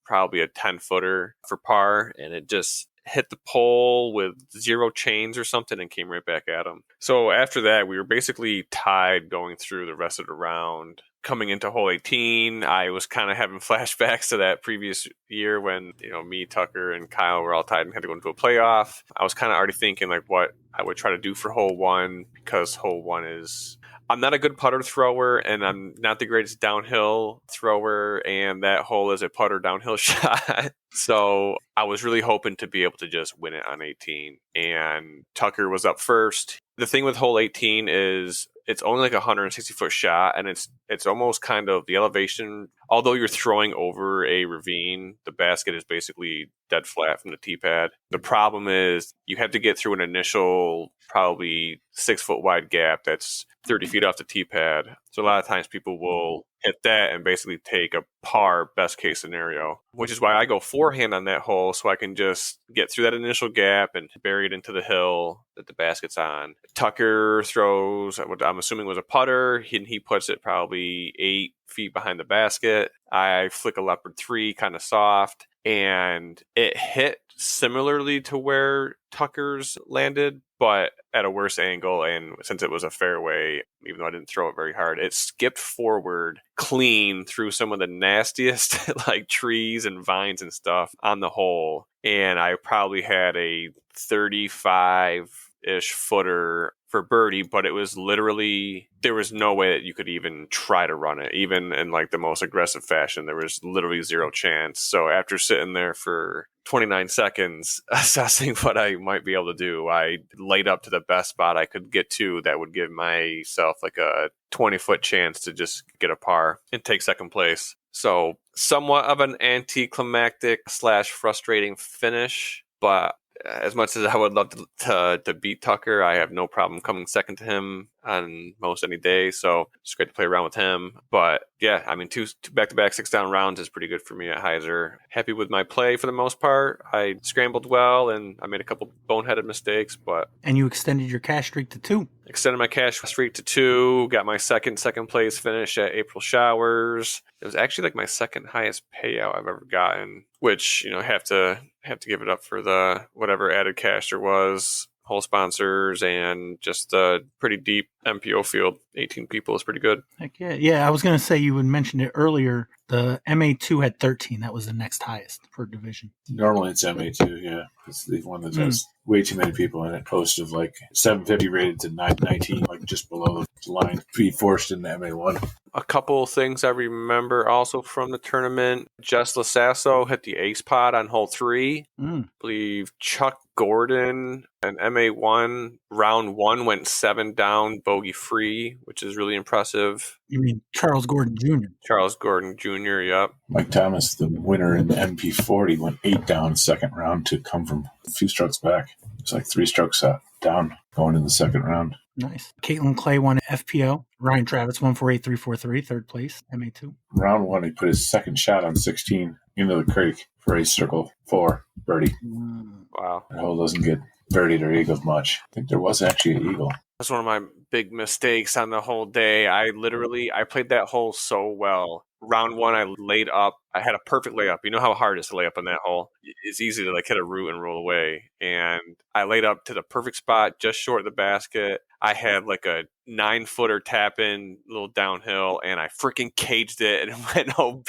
probably a 10-footer for par, and it just hit the pole with 0 chains or something and came right back at him. So after that, we were basically tied going through the rest of the round. coming into hole 18, I was kind of having flashbacks to that previous year when, me, Tucker, and Kyle were all tied and had to go into a playoff. I was kind of already thinking like what I would try to do for hole 1, because hole 1 is, I'm not a good putter thrower, and I'm not the greatest downhill thrower, and that hole is a putter downhill shot. So I was really hoping to be able to just win it on 18. And Tucker was up first. The thing with hole 18 is it's only like a 160-foot shot, and it's almost kind of the elevation. Although you're throwing over a ravine, the basket is basically dead flat from the tee pad. The problem is you have to get through an initial probably 6-foot wide gap that's 30 feet off the tee pad. So a lot of times people will hit that and basically take a par best case scenario, which is why I go forehand on that hole, so I can just get through that initial gap and bury it into the hill that the basket's on. Tucker throws what I'm assuming was a putter, and he puts it probably 8 feet behind the basket. I flick a leopard 3 kind of soft, and it hit similarly to where Tucker's landed, but at a worse angle. And since it was a fairway, even though I didn't throw it very hard, it skipped forward clean through some of the nastiest like trees and vines and stuff on the hole. And I probably had a 35-ish footer for birdie, but it was literally, there was no way that you could even try to run it, even in like the most aggressive fashion. There was literally zero chance. So after sitting there for 29 seconds assessing what I might be able to do, I laid up to the best spot I could get to that would give myself like a 20-foot chance to just get a par and take second place. So somewhat of an anticlimactic / frustrating finish, but as much as I would love to beat Tucker, I have no problem coming second to him on most any day. So it's great to play around with him. But yeah, I mean, two back-to-back 6-down rounds is pretty good for me at Heiser. Happy with my play for the most part. I scrambled well, and I made a couple boneheaded mistakes, but...
And you extended your cash streak to 2.
Extended my cash streak to 2. Got my second place finish at April Showers. It was actually like my second highest payout I've ever gotten, which, have to give it up for the whatever added cash there was, whole sponsors, and just a pretty deep MPO field. 18 people is pretty good.
Heck yeah. Yeah, I was going to say, you had mentioned it earlier. The MA2 had 13. That was the next highest per division.
Normally it's MA2, yeah. It's the one that has way too many people in it. Post of like 750 rated to 919, like just below the line. Be forced into MA1.
A couple things I remember also from the tournament. Jess Lasasso hit the ace pot on hole 3. I believe Chuck Gordon and MA1 round 1 went 7 down bogey free, which is really impressive.
You mean Charles Gordon Jr.?
Charles Gordon Jr., yep.
Mike Thomas, the winner in the MP40, went 8 down second round to come from a few strokes back. It's like 3 strokes down going in the second round.
Nice. Caitlin Clay won FPO. Ryan Travis 148.343, third place, MA2.
Round 1, he put his second shot on 16 into the creek for a circle 4 birdie.
Wow.
That hole doesn't get birdied or eagled much. I think there was actually an eagle.
That's one of my big mistakes on the whole day. I played that hole so well. Round 1, I laid up. I had a perfect layup. You know how hard it is to lay up on that hole? It's easy to like hit a root and roll away. And I laid up to the perfect spot, just short of the basket. I had like a 9-footer tap in, little downhill, and I freaking caged it and went OB.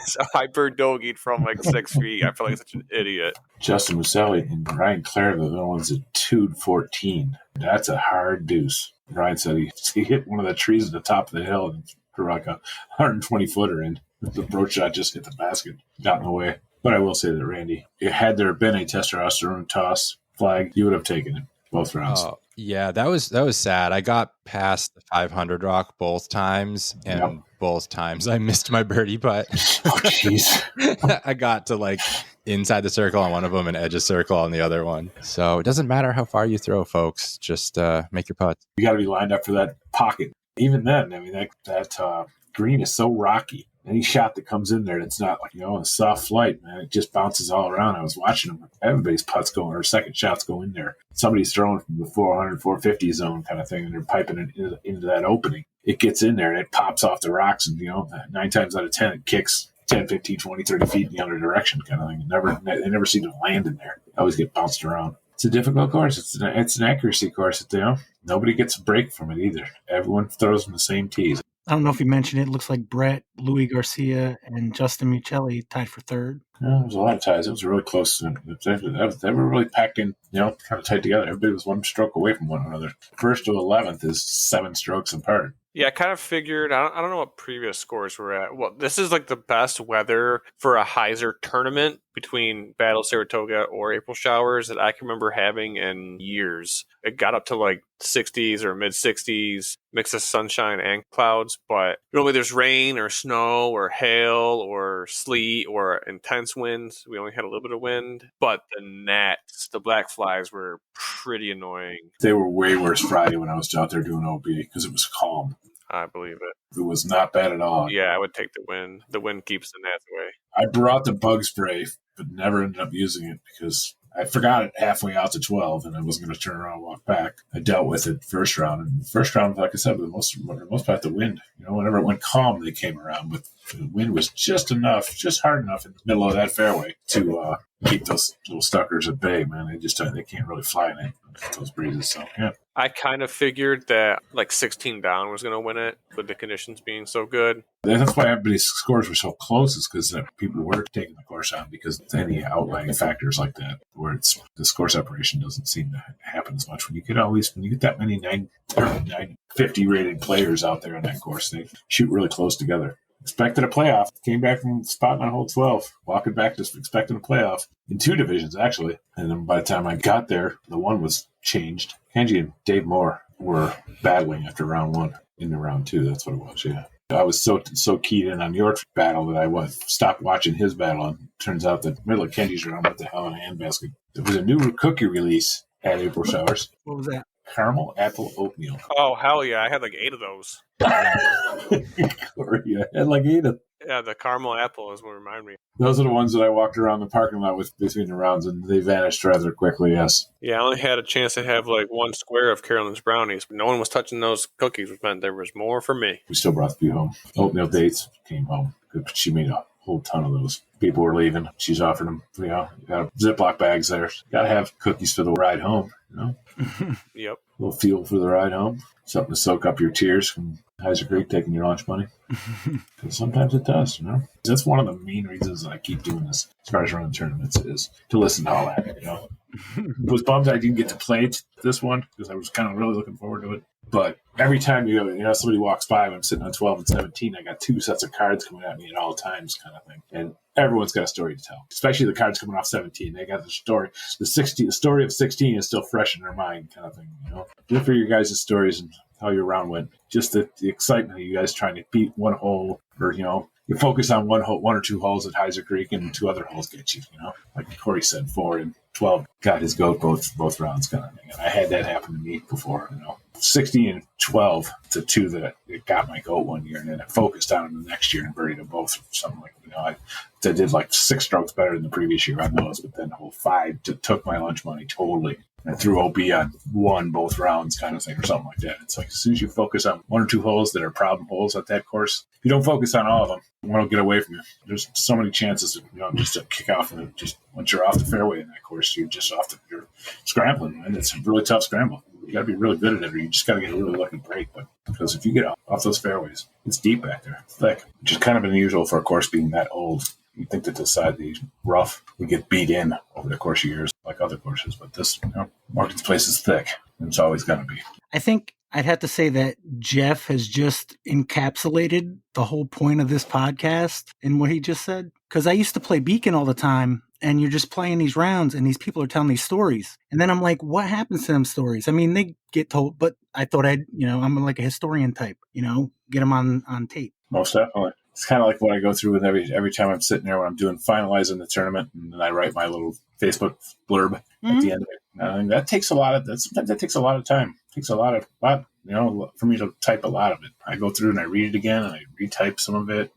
So I bird-dogied from like 6 feet. I felt like such an idiot.
Justin Muselli and Ryan Clare, the other ones at 2-14. That's a hard deuce. Ryan said he hit one of the trees at the top of the hill and threw like a 120-footer in. The broach shot just hit the basket, got in the way. But I will say that, Randy, had there been a testosterone toss flag, you would have taken it both rounds.
Yeah, that was sad. I got past the 500 rock both times, and both times I missed my birdie putt.
Oh, jeez.
I got to like inside the circle on one of them and edge a circle on the other one. So it doesn't matter how far you throw, folks. Just make your putts.
You got to be lined up for that pocket. Even then, I mean, that green is so rocky. Any shot that comes in there that's not like, a soft flight, man, it just bounces all around. I was watching them. Everybody's putts going, or second shots go in there. Somebody's throwing from the 400, 450 zone kind of thing, and they're piping it into that opening. It gets in there, and it pops off the rocks, and, 9 times out of 10, it kicks 10, 15, 20, 30 feet in the other direction kind of thing. They never seem to land in there. They always get bounced around. It's a difficult course. It's an accuracy course. Nobody gets a break from it either. Everyone throws from the same tees.
I don't know if you mentioned it. It looks like Brett, Louis Garcia, and Justin Michele tied for third.
Yeah, there was a lot of ties. It was really close. They were really packed in, kind of tight together. Everybody was one stroke away from one another. First to 11th is 7 strokes apart.
Yeah, I kind of figured, I don't know what previous scores were at. Well, this is like the best weather for a Heiser tournament between Battle Saratoga or April Showers that I can remember having in years. It got up to like 60s or mid 60s, mix of sunshine and clouds, but normally there's rain or snow or hail or sleet or intense winds. We only had a little bit of wind, but the gnats, the black flies were pretty annoying.
They were way worse Friday when I was out there doing OB because it was calm.
I believe it.
It was not bad at all.
Yeah, I would take the wind. The wind keeps the gnats away.
I brought the bug spray, but never ended up using it because I forgot it halfway out to 12, and I wasn't going to turn around and walk back. I dealt with it first round. And first round, like I said, for the most part, the wind. Whenever it went calm, they came around. But the wind was just hard enough in the middle of that fairway to keep those little suckers at bay, man. They can't really fly in it, those breezes. So, yeah.
I kind of figured that like 16 down was going to win it with the conditions being so good.
That's why everybody's scores were so close, is because people were taking the course on because any outlying factors like that, where the score separation doesn't seem to happen as much. When you get that many 950 rated players out there on that course, they shoot really close together. Expected a playoff. Came back from spot on hole 12, walking back just expecting a playoff in 2 divisions, actually. And then by the time I got there, the one was changed. Kenji and Dave Moore were battling after round 1 into round 2. That's what it was, yeah. I was so keyed in on your battle that I stopped watching his battle. And it turns out that middle of Kenji's round, what the hell in a handbasket. There was a new cookie release at April Showers.
What was that?
Caramel apple oatmeal.
Oh, hell yeah. I had like 8 of those.
Corey, I had like 8 of them.
Yeah, the caramel apple is what reminded me.
Those are the ones that I walked around the parking lot with between the rounds, and they vanished rather quickly, yes.
Yeah, I only had a chance to have like 1 square of Carolyn's brownies. No one was touching those cookies, which meant there was more for me.
We still brought the few home. Oatmeal dates came home. She made a whole ton of those. People were leaving. She's offered them, you got Ziploc bags there. Got to have cookies for the ride home,
Yep.
A little fuel for the ride home. Something to soak up your tears from Heiser Creek taking your lunch money. Because sometimes it does, That's one of the main reasons that I keep doing this as far as running tournaments is to listen to all that, It was bummed I didn't get to play this one because I was kind of really looking forward to it. But every time somebody walks by when I'm sitting on 12 and 17, I got 2 sets of cards coming at me at all times kind of thing. And everyone's got a story to tell, especially the cards coming off 17. They got the story. The story of 16 is still fresh in their mind kind of thing, Good for your guys' stories and how your round went. Just the excitement of you guys trying to beat one hole or, you focus on one or 2 holes at Heiser Creek and 2 other holes get you, Like Corey said, 4 and 12 got his goat both rounds kind of thing. And I had that happen to me before, 16 and 12 to 2 that it got my goat one year, and then I focused on them the next year and buried them both or something like I did like 6 strokes better than the previous year on those, but then hole 5 took my lunch money totally. I threw OB on 1 both rounds kind of thing or something like that. It's like as soon as you focus on 1 or 2 holes that are problem holes at that course, if you don't focus on all of them, one will get away from you. There's so many chances just to kick off, and just once you're off the fairway in that course, you're scrambling, and it's a really tough scramble. You got to be really good at it, or you just got to get a really lucky break. But because if you get off those fairways, it's deep back there, thick, which is kind of unusual for a course being that old. You'd think that this side, the rough, would get beat in over the course of years like other courses, but this Morgan's place is thick, and it's always going to be.
I think I'd have to say that Jeff has just encapsulated the whole point of this podcast in what he just said. Because I used to play Beacon all the time, and you're just playing these rounds, and these people are telling these stories. And then I'm like, what happens to them stories? I mean, they get told, but I thought I'm like a historian type, get them on tape.
Most definitely. It's kind of like what I go through with every time I'm sitting there when I'm finalizing the tournament, and then I write my little Facebook blurb at the end of it. And that takes a lot of time. It takes a lot for me to type a lot of it. I go through and I read it again, and I retype some of it.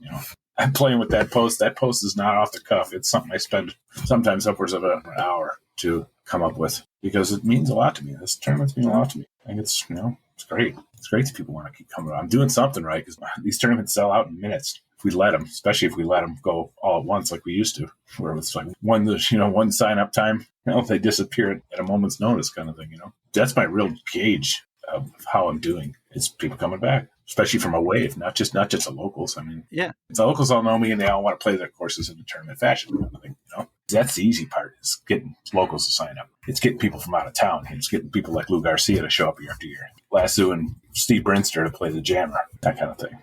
I'm playing with that post. That post is not off the cuff. It's something I spend sometimes upwards of an hour to come up with because it means a lot to me. This tournaments mean a lot to me. I think it's it's great. It's great that people want to keep coming. I'm doing something right because these tournaments sell out in minutes. If we let them, especially if we let them go all at once like we used to, where it's like one sign up time, they disappear at a moment's notice kind of thing. That's my real gauge of how I'm doing it's people coming back, especially from away, not just the locals. I mean,
Yeah.
the locals all know me and they all want to play their courses in a tournament fashion. Kind of thing, that's the easy part, is getting locals to sign up. It's getting people from out of town. It's getting people like Lou Garcia to show up year after year. Lasso and Steve Brinster to play the Jammer, that kind of thing.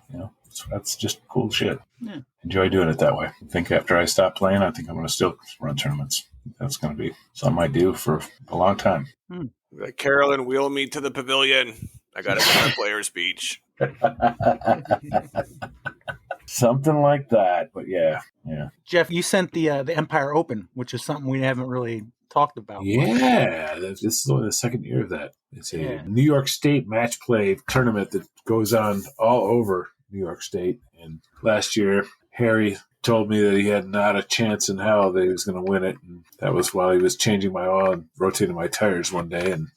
So that's just cool shit.
Yeah.
Enjoy doing it that way. I think after I stop playing, I think I'm going to still run tournaments. That's going to be something I do for a long time.
Like, Carolyn, wheel me to the pavilion. I got to go to Players Beach.
Something like that, but yeah.
Jeff, you sent the Empire Open, which is something we haven't really talked about.
Yeah, this is only the second year of that. It's a New York State match play tournament that goes on all over New York State. And last year, Harry told me that he had not a chance in hell that he was going to win it. And that was while he was changing my oil and rotating my tires one day. And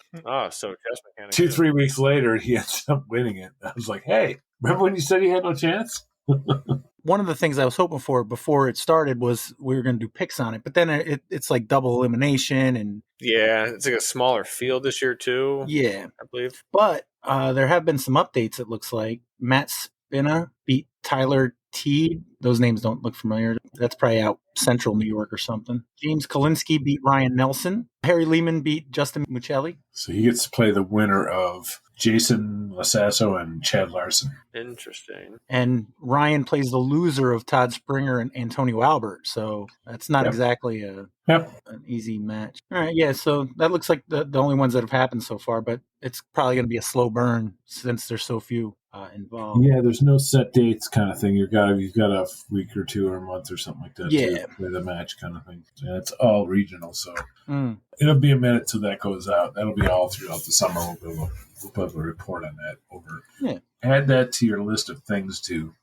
so gas mechanic.
2-3 weeks later, he ends up winning it. I was like, hey, remember when you said he had no chance?
One of the things I was hoping for before it started was we were going to do picks on it, but then it's like double elimination and
it's like a smaller field this year too.
Yeah,
I believe.
But there have been some updates. It looks like Matt Spina beat Tyler Teed. Those names don't look familiar. That's probably out central New York or something. James Kalinsky beat Ryan Nelson. Harry Lehman beat Justin Muccelli.
So he gets to play the winner of Jason Lasasso and Chad Larson.
Interesting.
And Ryan plays the loser of Todd Springer and Antonio Albert. So that's not exactly an easy match. All right, yeah, so that looks like the only ones that have happened so far, but it's probably going to be a slow burn since there's so few involved.
Yeah, there's no set dates kind of thing. You've got a week or two or a month or something like that to play the match kind of thing. And it's all regional, so it'll be a minute till that goes out. That'll be all throughout the summer. We'll be able to report on that over. Yeah. Add that to your list of things to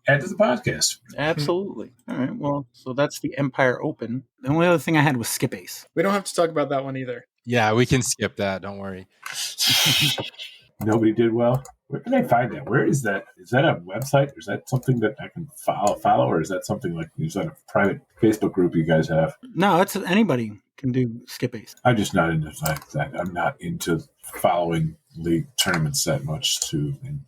add to the podcast.
Absolutely. All right. Well, so that's the Empire Open. The only other thing I had was SkipAce.
We don't have to talk about that one either.
Yeah, we can skip that. Don't worry.
Nobody did well. Where can I find that? Where is that? Is that a website? Or is that something that I can follow? Or is that something like, is that a private Facebook group you guys have?
No, it's anybody can do SkipAce.
I'm just not into that. I'm not into following league tournaments that much,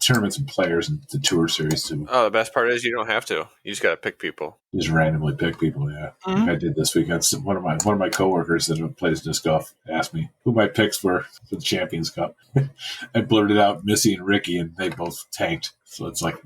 tournaments and players and the tour series too.
Oh, the best part is you don't have to. You just got to pick people.
Just randomly pick people. Yeah, like I did this week. That's one of my coworkers that plays disc golf asked me who my picks were for the Champions Cup. I blurted out Missy and Ricky, and they both tanked. So it's like,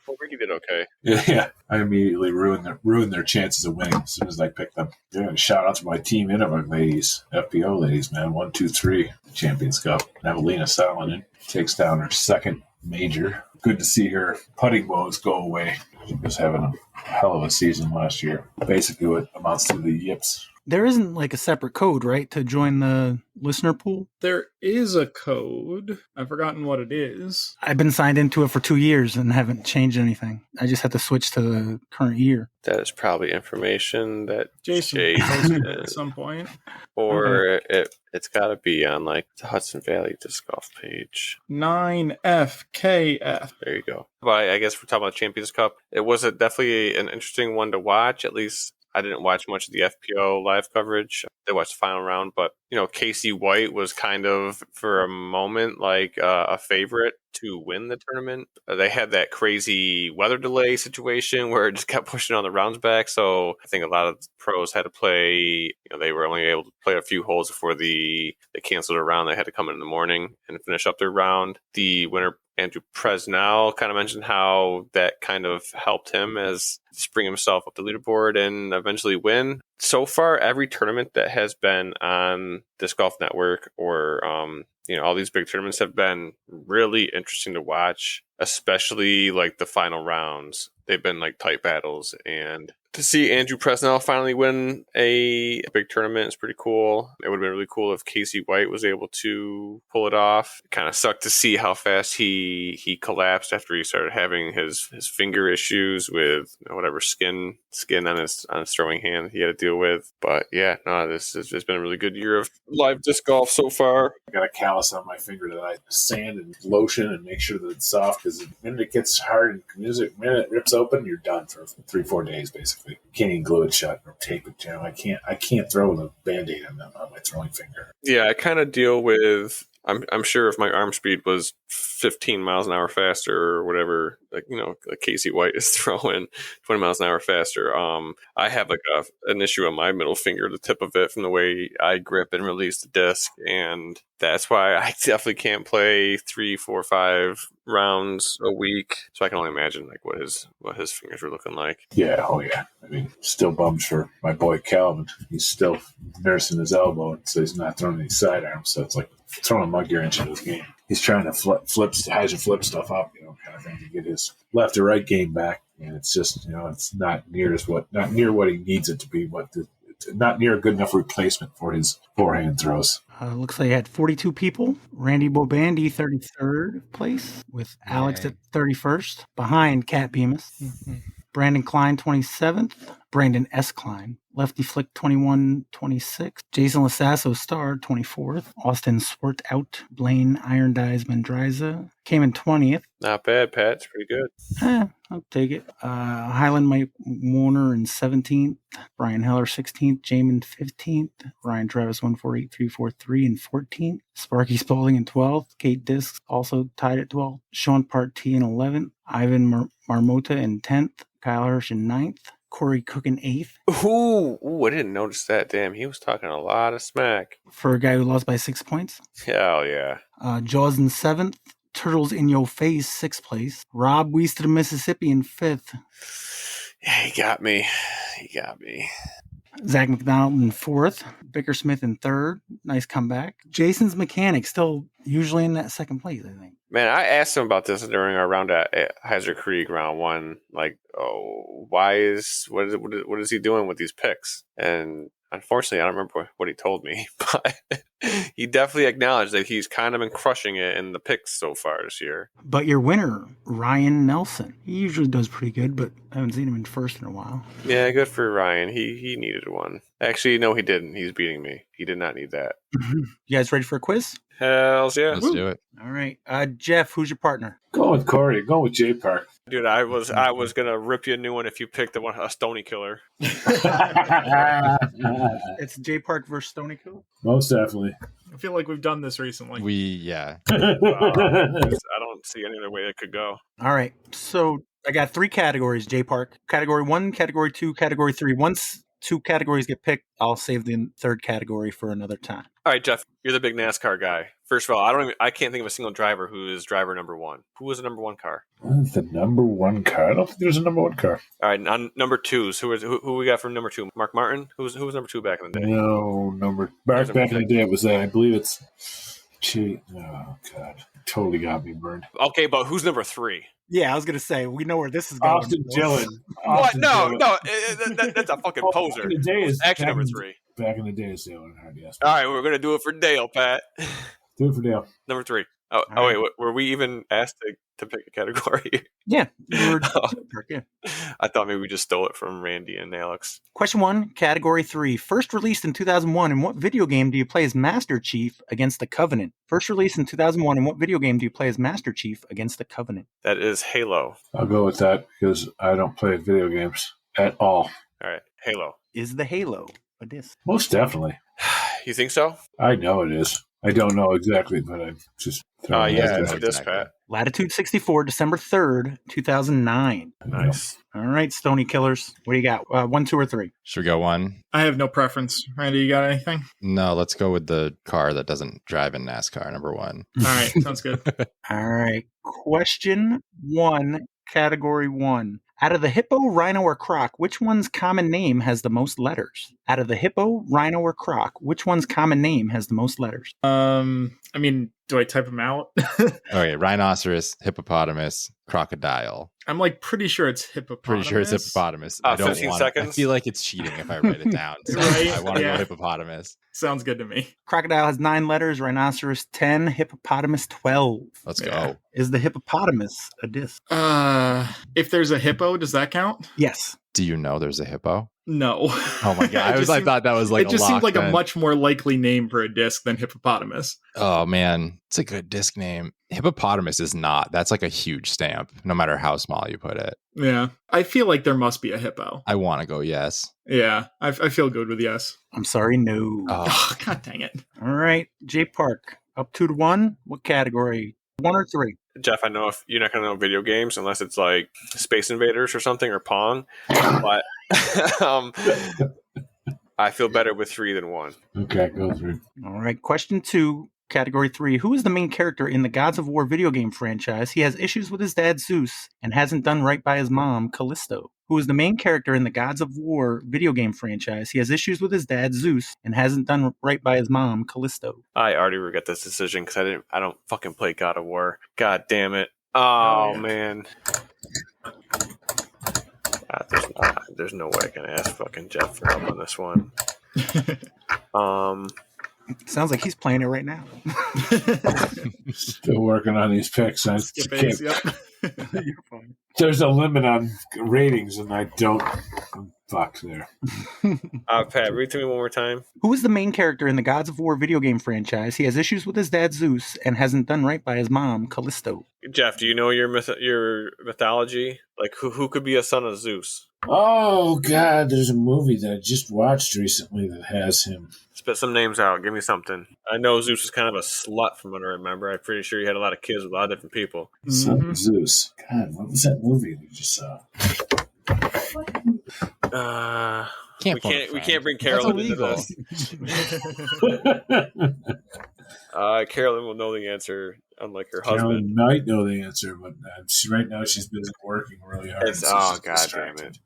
well, Ricky did okay.
Yeah, I immediately ruined their chances of winning as soon as I picked them. Yeah, shout out to my team Innovac ladies, FPO ladies, man. 1, 2, 3 Champions Cup. Evelina Salonen takes down her second major. Good to see her putting woes go away. She was having a hell of a season last year. Basically what amounts to the yips.
There isn't like a separate code, right, to join the listener pool?
There is a code. I've forgotten what it is.
I've been signed into it for 2 years and haven't changed anything. I just had to switch to the current year.
That is probably information that
Jason posted at some point.
Or it's got to be on like the Hudson Valley Disc Golf page.
9FKF.
There you go. But I guess we're talking about Champions Cup. It was definitely an interesting one to watch, at least. I didn't watch much of the FPO live coverage. I watched the final round, but Casey White was kind of for a moment like a favorite to win the tournament. They had that crazy weather delay situation where it just kept pushing on the rounds back. So I think a lot of pros had to play. They were only able to play a few holes before they canceled a round. They had to come in the morning and finish up their round. The winner, Andrew Presnell, kind of mentioned how that kind of helped him as bring himself up the leaderboard and eventually win. So far, every tournament that has been on Disc Golf Network or all these big tournaments have been really interesting to watch, especially like the final rounds. They've been like tight battles, and to see Andrew Presnell finally win a big tournament is pretty cool. It would have been really cool if Casey White was able to pull it off. It kind of sucked to see how fast he collapsed after he started having his finger issues with whatever skin on his throwing hand he had to deal with. But yeah, no, this has been a really good year of live disc golf so far.
I got a callus on my finger that I sand and lotion and make sure that it's soft, because the minute it gets hard and the minute it rips open, you're done for 3-4 days basically. You can't even glue it shut or tape it. I can't throw with a Band-Aid on my throwing finger.
Yeah, I kind of deal with I'm sure if my arm speed was 15 miles an hour faster or whatever, like Casey White is throwing 20 miles an hour faster. I have like an issue on my middle finger, the tip of it, from the way I grip and release the disc, and that's why I definitely can't play 3, 4, 5 rounds a week. So I can only imagine like what his fingers were looking like.
Yeah, oh yeah. I mean, still bums for my boy Calvin. He's still nursing his elbow, so he's not throwing any sidearms. So it's like throwing a mug wrench into his game. He's trying to flip stuff up, kind of thing, to get his left or right game back. And it's just, it's not near what he needs it to be. Not near a good enough replacement for his forehand throws.
Looks like he had 42 people. Randy Bobandy, 33rd place, with Alex at 31st, behind Kat Bemis. Mm-hmm. Brandon Klein, 27th. Brandon S. Klein. Lefty Flick, 21-26. Jason Lasasso Star, 24th. Austin Swart out. Blaine Iron Dies Mendraza came in 20th.
Not bad, Pat. It's pretty good.
I'll take it. Highland Mike Warner in 17th. Brian Heller, 16th. Jamin, 15th. Ryan Travis, 148.343 in 14th. Sparky Spalding in 12th. Kate Disks also tied at 12th. Sean Partee in 11th. Ivan Marmota in 10th. Kyle Hirsch in 9th. Corey Cook in 8th.
Ooh, I didn't notice that. Damn, he was talking a lot of smack.
For a guy who lost by 6 points.
Hell yeah.
Jaws in 7th. Turtles in Your Face, 6th place. Rob Weiss to the Mississippi in 5th.
Yeah, he got me.
Zach McDonald in 4th. Vicker Smith in 3rd. Nice comeback. Jason's Mechanic still usually in that 2nd place, I think.
Man, I asked him about this during our round at Heiser Creek, round 1. Like, what is he doing with these picks? And unfortunately, I don't remember what he told me, but he definitely acknowledged that he's kind of been crushing it in the picks so far this year.
But your winner, Ryan Nelson, he usually does pretty good, but I haven't seen him in first in a while.
Yeah, good for Ryan. He needed one. Actually, no, he didn't. He's beating me. He did not need that.
You guys ready for a quiz?
Hells yeah.
Let's do it.
All right. Jeff, who's your partner?
Go with Corey. Go with J Park.
Dude, I was gonna rip you a new one if you picked a Stony Killer.
It's J Park versus Stony Killer?
Most definitely.
I feel like we've done this recently.
I don't see any other way it could go.
All right. So I got 3 categories, J Park. Category 1, Category 2, Category 3. Once 2 categories get picked, I'll save the 3rd category for another time.
All right, Jeff, you're the big NASCAR guy. First of all, I can't think of a single driver who is driver number 1. Who was the number 1 car?
The number 1 car? I don't think there's a number 1 car.
All right, on number 2s, who we got from number 2? Mark Martin? Who was number 2 back in the day?
No, back in the day it was I believe it's oh God. Totally got me burned.
Okay, but who's number 3?
Yeah, I was going to say, we know where this is going.
Austin Dillon.
What? No, that's a fucking poser.
Back in the day is
actually number 3.
Back in the day is Dale Earnhardt, yes.
All right, we're going to do it for Dale, Pat.
Do it for Dale.
Number 3. Oh, wait, were we even asked to pick a category?
Yeah.
I thought maybe we just stole it from Randy and Alex.
Question 1, Category 3. First released in 2001, in what video game do you play as Master Chief against the Covenant? First released in 2001, in what video game do you play as Master Chief against the Covenant?
That is Halo.
I'll go with that because I don't play video games at all.
All right, Halo.
Is the Halo a disc?
Most definitely.
You think so?
I know it is. I don't know exactly, but I'm just throwing
yeah, it's a disc, Pat.
Latitude 64, December 3rd, 2009.
Nice.
All right, Stony Killers. What do you got? 1, 2, or 3?
Should we go 1?
I have no preference. Randy, you got anything?
No, let's go with the car that doesn't drive in NASCAR, number 1.
All right, sounds good.
All right. Question 1, Category 1. Out of the hippo, rhino, or croc, which one's common name has the most letters? Out of the hippo, rhino, or croc, which one's common name has the most letters?
I mean, do I type them out?
Okay, rhinoceros, hippopotamus, crocodile.
I'm pretty sure it's hippopotamus.
Pretty sure it's hippopotamus. I don't
15
want
seconds.
I feel like it's cheating if I write it down. So
Right?
I want to
Yeah.
go hippopotamus.
Sounds good to me.
Crocodile has 9 letters, rhinoceros 10, hippopotamus 12.
Let's
Yeah.
go.
Is the hippopotamus a disc?
If there's a hippo, does that count?
Yes.
Do you know there's a hippo?
No.
Oh my god! I thought that was like
it just seemed like
then.
a much more likely name for a disc than hippopotamus.
Oh man, it's a good disc name. Hippopotamus is not. That's like a huge stamp, no matter how small you put it.
Yeah, I feel like there must be a hippo.
I want to go yes.
Yeah, I feel good with yes.
I'm sorry, no.
Oh,
Oh, god dang it.
All right, J Park. Up 2-1. What category? 1 or 3?
Jeff, I know if you're not going to know video games unless it's like Space Invaders or something or Pong, but I feel better with 3 than 1.
Okay, go through.
All right. Question 2, category 3. Who is the main character in the Gods of War video game franchise? He has issues with his dad, Zeus, and hasn't done right by his mom, Callisto. Who is the main character in the Gods of War video game franchise? He has issues with his dad, Zeus, and hasn't done right by his mom, Callisto.
I already regret this decision because I don't fucking play God of War. God damn it. Oh, man. There's no way I can ask fucking Jeff for help on this one.
Sounds like he's playing it right now.
Still working on these picks.
SkipAce, yep.
You're fine.
There's a limit on ratings, and I'm fucked there.
Pat, read to me one more time.
Who is the main character in the Gods of War video game franchise? He has issues with his dad, Zeus, and hasn't done right by his mom, Callisto.
Jeff, do you know your mythology? Like, who could be a son of Zeus?
Oh, God, there's a movie that I just watched recently that has him.
Spit some names out. Give me something. I know Zeus was kind of a slut from what I remember. I'm pretty sure he had a lot of kids with a lot of different people.
Son of Zeus. God, what was that movie we just saw?
We can't bring Carolyn into this. Carolyn will know the answer, unlike her husband.
Carolyn might know the answer, but right now she's busy working really hard.
God damn it.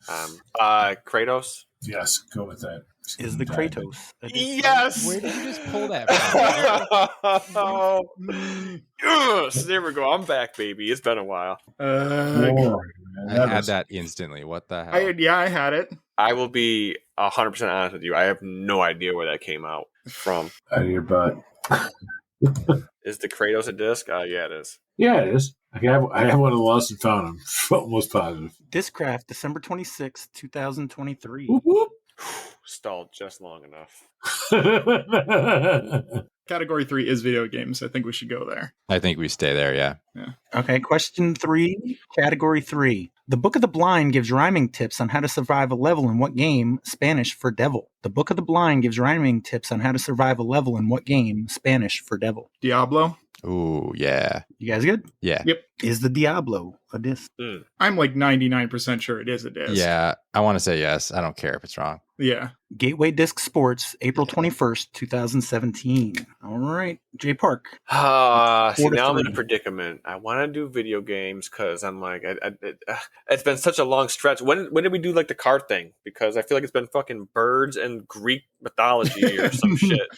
Kratos?
Yes, go with that.
Is the Kratos?
Yes!
Where did you just pull that from?
Yes! There we go. I'm back, baby. It's been a while.
I had that instantly. What the hell?
I had it.
I will be 100% honest with you. I have no idea where that came out from.
Out of your butt.
Is the Kratos a disc? Yeah, it is.
Yeah, it is. I have one of the lost and found. I'm almost positive.
Discraft, December 26th, 2023.
Whoop, whoop.
Stalled just long enough.
Category 3 is video games. I think we should go there.
I think we stay there, yeah.
Okay, question 3, category 3. The Book of the Blind gives rhyming tips on how to survive a level in what game? Spanish for devil. The Book of the Blind gives rhyming tips on how to survive a level in what game? Spanish for devil.
Diablo.
Ooh, yeah.
You guys good?
Yeah.
Yep.
Is the Diablo a disc?
I'm like 99% sure it is a disc.
Yeah, I want to say yes. I don't care if it's wrong.
Yeah.
Gateway Disc Sports, April 21st, 2017. All right, Jay Park.
See, now
4-3.
I'm in a predicament. I want to do video games because I'm like, it's been such a long stretch. When did we do like the card thing? Because I feel like it's been fucking birds and Greek mythology or some shit.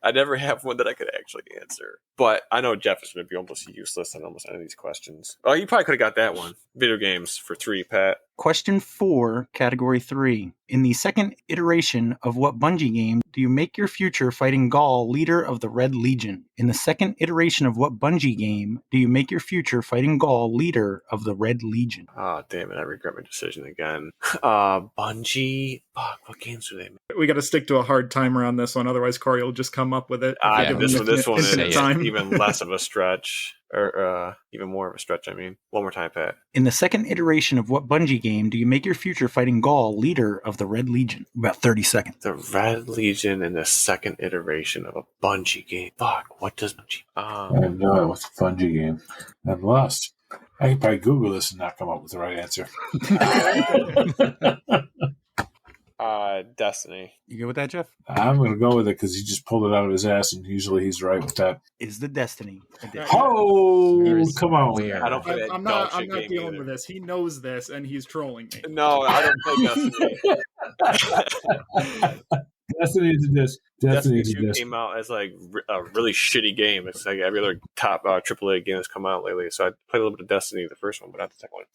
I never have one that I could actually answer. But I know Jeff is going to be almost useless on almost any of these questions. Oh, you probably could have got that one. Video games for 3, Pat.
Question 4, category 3. In the second iteration of what Bungie game do you make your future fighting Gaul, leader of the Red Legion? In the second iteration of what Bungie game do you make your future fighting Gaul, leader of the Red Legion?
Oh, damn it. I regret my decision again. Bungie. Fuck, what games do they make?
We got to stick to a hard timer on this one. Otherwise, Corey will just come up with it.
This one is
time.
even less of a stretch. Or even more of a stretch, I mean. One more time, Pat.
In the second iteration of what Bungie game do you make your future fighting Gaul, leader of the Red Legion? About 30 seconds.
The Red Legion in the second iteration of a Bungie game. Fuck, what does Bungie...
I have no idea what's a Bungie game. I'm lost. I can probably Google this and not come up with the right answer.
Destiny.
You good with that, Jeff?
I'm going to go with it because he just pulled it out of his ass, and usually he's right with that.
Is the Destiny a disc?
Oh, come on.
Where?
I don't play that
I'm
dog
not
shit game
dealing
either.
with this. He knows this, and he's trolling me.
No, I don't play Destiny.
Destiny is a disc.
Destiny
Destiny
2
is a disc.
came out as like a really shitty game. It's like every other top AAA game that's come out lately. So I played a little bit of Destiny, the first one, but not the second one.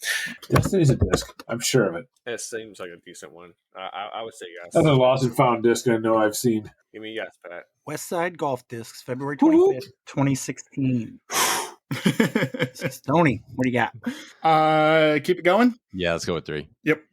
Destiny's a disc. I'm sure of it.
It seems like a decent one. I would say yes.
That's a lost and found disc I know I've seen.
Give me a yes, Pat.
West Side Golf Discs, February 25th, 2016. Stoney, what do you got?
Keep it going.
Yeah, let's go with 3.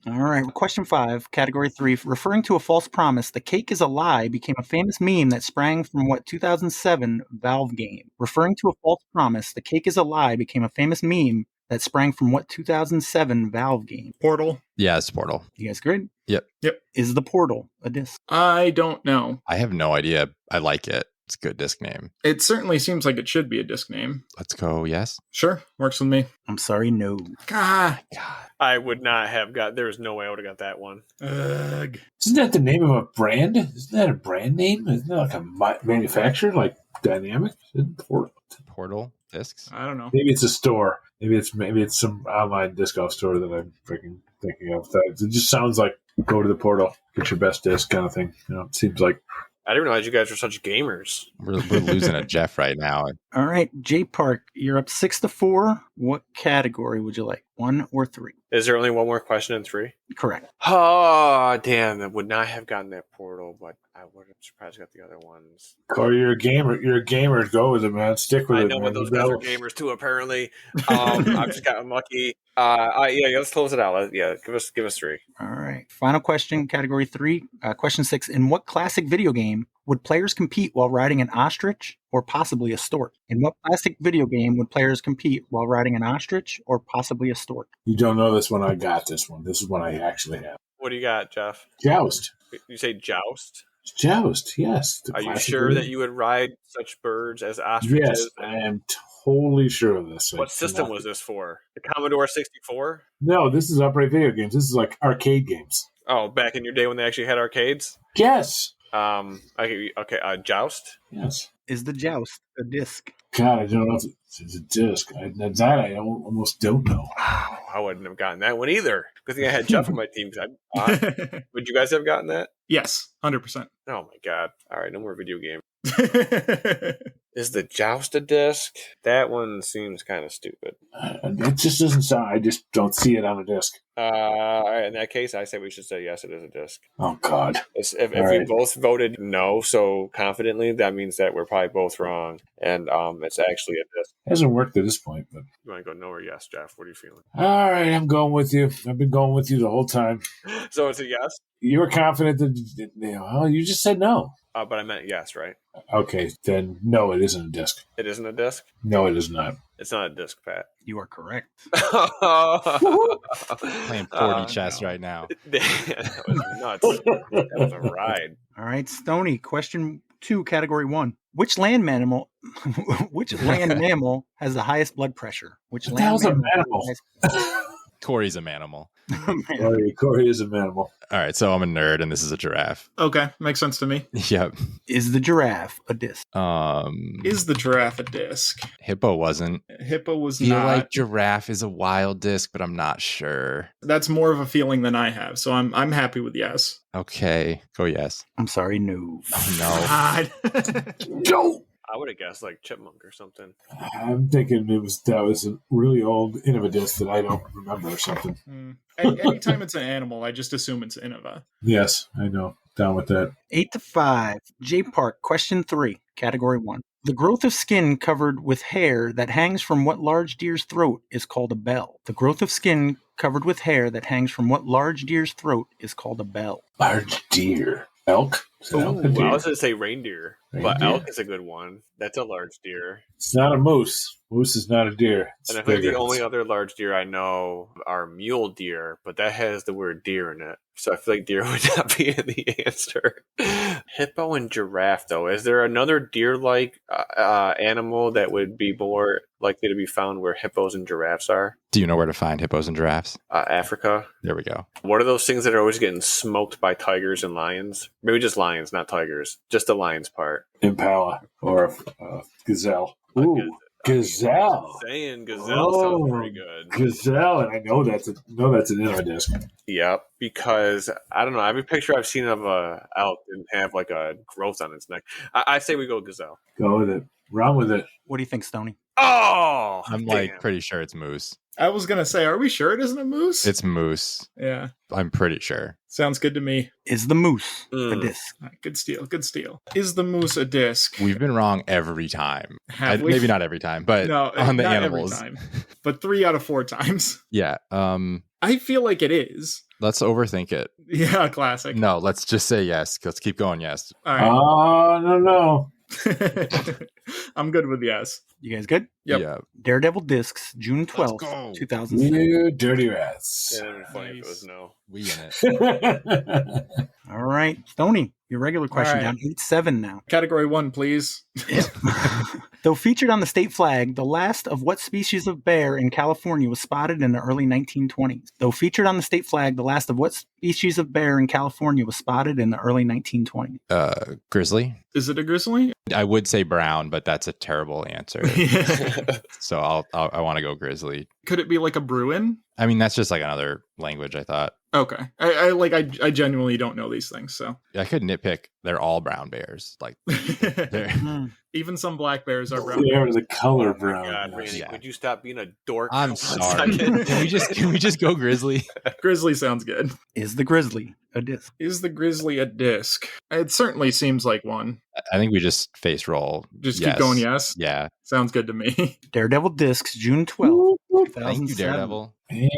All right. Question 5, category 3. Referring to a false promise, the cake is a lie became a famous meme that sprang from what 2007 Valve game? Referring to a false promise, the cake is a lie became a famous meme that sprang from what 2007 Valve game?
Portal.
Yeah, it's Portal.
You guys good?
Yep.
Yep.
Is the Portal a disc?
I don't know.
I have no idea. I like it. It's a good disc name.
It certainly seems like it should be a disc name.
Let's go. Yes.
Sure, works with me.
I'm sorry, no.
God.
I would not have got. There's no way I would have got that one.
Ugh.
Isn't that the name of a brand? Isn't that a brand name? Isn't that like a manufacturer, like Dynamic?
Portal discs.
I don't know.
Maybe it's a store. Maybe it's some online disc golf store that I'm freaking thinking of. It just sounds like go to the portal, get your best disc kind of thing. It seems like.
I didn't realize you guys were such gamers.
We're losing a Jeff right now.
All right, J Park, you're up 6-4. What category would you like? 1 or 3?
Is there only one more question in 3?
Correct.
Oh, damn. I would not have gotten that portal, but I would have surprised got the other ones.
Corey, you're a gamer. You're a gamer. Go with it, man. Stick with it.
I know,
man.
but those guys are gamers too, apparently. I've just gotten lucky. Let's close it out. Give us 3.
All right. Final question, category 3. Question 6. In what classic video game would players compete while riding an ostrich or possibly a stork? In what classic video game would players compete while riding an ostrich or possibly a stork?
You don't know this one. I got this one. This is one I actually have.
What do you got, Jeff?
Joust.
You say joust?
Joust, yes.
Are you sure that you would ride such birds as ostriches?
Yes, I am totally sure of this.
What system was this for? The Commodore 64?
No, this is upright video games. This is like arcade games.
Oh, back in your day when they actually had arcades?
Yes.
Okay, joust?
Yes.
Is the joust a disc?
God, I don't know if it's a disc. I almost don't know.
Wow, I wouldn't have gotten that one either. Good thing I had Jeff on my team. Would you guys have gotten that?
Yes, 100%.
Oh my god. All right, no more video game. Is the joust a disc? That one seems kind of stupid.
It just doesn't sound. I just don't see it on a disc.
All right, in that case, I say we should say yes, it is a disc.
Oh God!
If we both voted no so confidently, that means that we're probably both wrong, and it's actually a disc.
It hasn't worked at this point, but
you want to go no or yes, Jeff? What are you feeling?
All right, I'm going with you. I've been going with you the whole time.
So it's a yes.
You were confident that you just said no.
But I meant yes, right?
Okay, then no, it isn't a disc.
It isn't a disc?
No, it is not.
It's not a disc, Pat.
You are correct.
Playing 40 chess right now.
That was nuts. That was a ride.
All right, Stoney, question 2, category 1. Which land mammal has the highest blood pressure?
What the hell's a mammal?
Corey's a manimal.
Corey is a mammal.
All right, so I'm a nerd, and this is a giraffe.
Okay, makes sense to me.
Yep.
Is the giraffe a disc?
Is the giraffe a disc?
Hippo wasn't.
Hippo was
Feel
not.
like giraffe is a wild disc, but I'm not sure.
That's more of a feeling than I have, so I'm happy with yes.
Okay, go yes.
I'm sorry, no.
Oh, no.
God.
No.
I would have guessed like chipmunk or something.
I'm thinking that was a really old Innova disc that I don't remember or something.
Anytime it's an animal, I just assume it's Innova.
Yes, I know. Down with that.
8-5. J Park, question 3, category 1. The growth of skin covered with hair that hangs from what large deer's throat is called a bell? The growth of skin covered with hair that hangs from what large deer's throat is called a bell?
Large deer. Elk?
Ooh, I was going to say reindeer, but elk is a good one. That's a large deer.
It's not a moose. Moose is not a deer. It's
and I think
bigger.
the only other large deer I know are mule deer, but that has the word deer in it. So I feel like deer would not be the answer. Hippo and giraffe, though. Is there another deer-like animal that would be more likely to be found where hippos and giraffes are?
Do you know where to find hippos and giraffes?
Africa.
There we go.
What are those things that are always getting smoked by tigers and lions? Maybe just lions, not tigers. Just the lions part.
Impala or gazelle. Ooh, gazelle.
Saying gazelle sounds pretty good.
Gazelle, and I know that's an Innova disc.
Yep, because I don't know. Every picture I've seen of a elk didn't have like a growth on its neck. I say we go gazelle.
Go with it. Run with it.
What do you think, Stoney?
Oh,
I'm like pretty sure it's moose.
I was going to say, are we sure it isn't a moose?
It's moose.
Yeah.
I'm pretty sure.
Sounds good to me.
Is the moose a disc?
Good steal. Good steal. Is the moose a disc?
We've been wrong every time.
Have we?
Maybe not every time, but
No,
on the
not
animals.
every time. But 3 out of 4 times.
Yeah.
I feel like it is.
Let's overthink it.
Yeah, classic.
No, let's just say yes. Let's keep going yes.
All right.
Oh, no.
I'm good with yes.
You guys good?
Yep.
Yeah.
Daredevil Discs, June 12th, 2006.
You dirty rats.
Yeah, it'd be funny if it was no.
We in it.
All right, Stoney, Your regular question
All right.
down 8-7 now.
Category 1, please.
Though featured on the state flag, the last of what species of bear in California was spotted in the early 1920s? Though featured on the state flag, the last of what species of bear in California was spotted in the early 1920s?
Grizzly.
Is it a grizzly?
I would say brown, but that's a terrible answer.
Yeah.
So I want to go grizzly.
Could it be like a Bruin?
I mean, that's just like another language, I thought.
Okay. I genuinely don't know these things, so.
I could nitpick. They're all brown bears. Like,
Even some black bears are brown.
They're the color
Oh my
brown.
God, Randy,
Yeah.
could you stop being a dork?
I'm
for 1
sorry.
second?
Can we just go grizzly?
Grizzly sounds good.
Is the grizzly a disc?
Is the grizzly a disc? It certainly seems like one.
I think we just face roll.
Just
Yes.
keep going, yes?
Yeah.
Sounds good to me.
Daredevil Discs, June 12th, 2007.
Thank you, Daredevil.
Hey,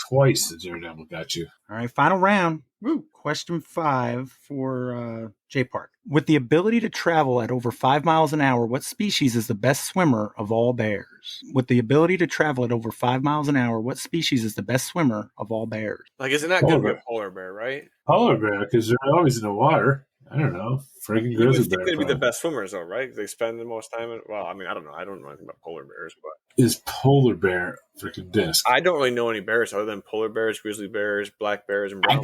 twice the Daredevil got you.
All right, final round.
Woo.
Question 5 for J Park. With the ability to travel at over 5 miles an hour, what species is the best swimmer of all bears? With the ability to travel at over 5 miles an hour, what species is the best swimmer of all bears?
Like, is it not
Polar
going to be
bear.
a polar bear, right?
Polar bear, because they're always in the water. I don't know. Freaking
You would
grizzly
think
bear.
they'd be the
probably.
best swimmers, though, right? They spend the most time in. Well, I mean, I don't know. I don't know anything about polar bears, but
Is polar bear freaking disc?
I don't really know any bears other than polar bears, grizzly bears, black bears, and
I
brown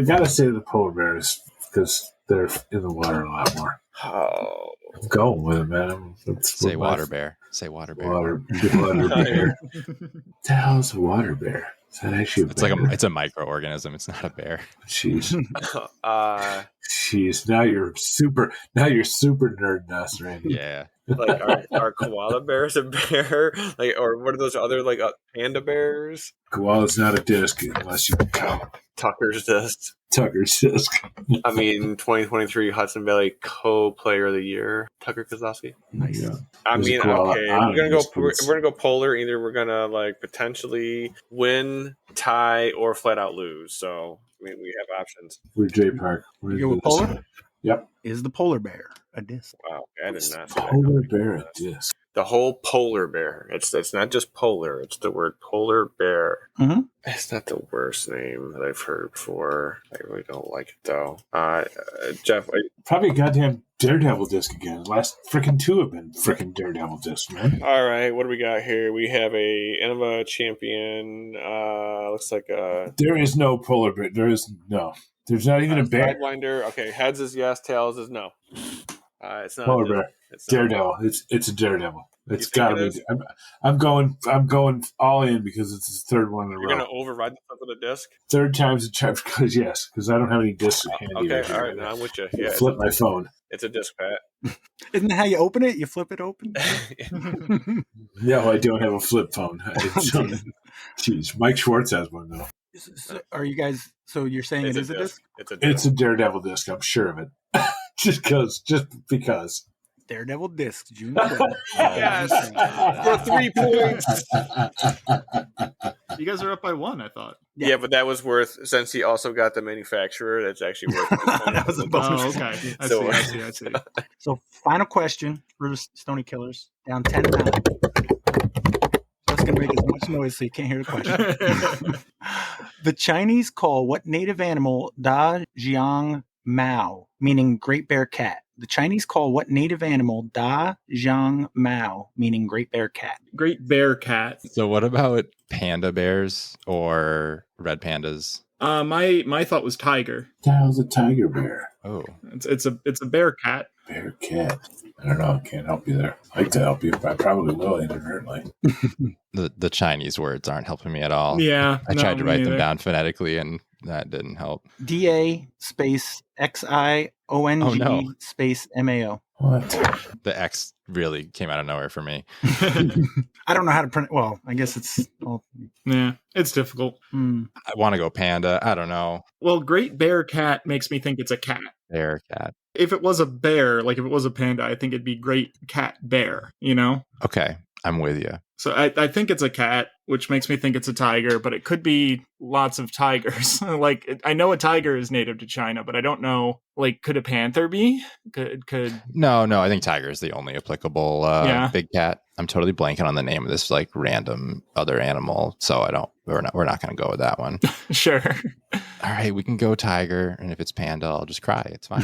gotta say the polar bears because they're in the water a lot more.
Oh,
I'm going with it, man. That's
Say
what my
water bear. Say water bear.
Water bear. What the hell is a water bear? Is that actually a
It's
bear?
like it's a microorganism. It's not a bear.
Jeez.
Jeez.
Now you're super nerd us, Randy.
Yeah.
Like are koala bears a bear? Like, or what are those other like panda bears?
Koala's not a disc unless you count
Tucker's disc.
Tucker's disc.
I mean, 2023 Hudson Valley Co-Player of the Year, Tucker Kozlowski.
Nice.
Yeah.
I
There's a
mean,
koala
okay,
on
we're
it,
gonna go polar. Either we're gonna like potentially win, tie, or flat out lose. So I mean, we have options.
We're J Park.
You go with polar?
Yep.
Is the polar bear a disc?
Wow, I did not. see that
Polar
coming.
bear a disc.
The whole polar bear. It's not just polar. It's the word polar bear.
Mhm.
It's not the worst name that I've heard before. I really don't like it though. Jeff,
Probably a goddamn Daredevil disc again. Last freaking 2 have been freaking Daredevil discs, man.
all right, what do we got here? We have a Enema champion. Looks like a
There is no polar bear. There's not even a bear.
Sidewinder. Okay, heads is yes, tails is no. It's not
Polar
a
bear.
it's not-
Daredevil. It's a Daredevil. It's
think
gotta
it
be.
is?
I'm going all in because it's his third one in a
You're
row.
gonna override the stuff with a disc.
Third time's a charm because I don't have any discs handy.
Okay,
right
all right,
here.
no, I'm with you. Yeah,
Flip my phone.
it's a disc, Pat.
Isn't that how you open it? You flip it open?
No, I don't have a flip phone. Jeez, Mike Schwartz has one though.
Are you guys, so you're saying it is a disc?
It's a disc.
It's a Daredevil disc. I'm sure of it. just because.
Daredevil Discs, June 12th.
Yes. For 3 points.
You guys are up by 1, I thought.
Yeah, but that was worth, since he also got the manufacturer, that's actually worth
That was a bonus.
Oh, okay. I
So-
see.
So, final question for the Stony Killers. Down 10-9. Just going to make as much noise so you can't hear the question. The Chinese call what native animal Da Jiang Mao, meaning great bear cat? The Chinese call what native animal Da Jiang Mao, meaning great bear cat?
Great bear cat.
So what about panda bears or red pandas?
My thought was tiger.
The hell's a tiger bear?
Oh,
It's a bear cat.
Bear cat. I don't know. I can't help you there. I'd like to help you, but I probably will inadvertently.
the Chinese words aren't helping me at all.
Yeah.
I tried to
me
write them
neither.
down phonetically and that didn't help.
DA space XIONG
Oh, no.
space MAO.
What?
The X really came out of nowhere for me.
I don't know how to print. Well, I guess it's. Well,
Yeah, it's difficult.
I want to go panda. I don't know.
Well, great bear cat makes me think it's a cat.
Bear cat.
If it was a bear, like if it was a panda, I think it'd be great cat bear, you know?
Okay, I'm with you.
So I think it's a cat, which makes me think it's a tiger, but it could be lots of tigers. Like, I know a tiger is native to China, but I don't know, like, could a panther be? Could
No, I think tiger is the only applicable
Yeah.
big cat. I'm totally blanking on the name of this like random other animal, so we're not going to go with that one.
Sure.
All right, we can go tiger, and if it's panda, I'll just cry. It's fine.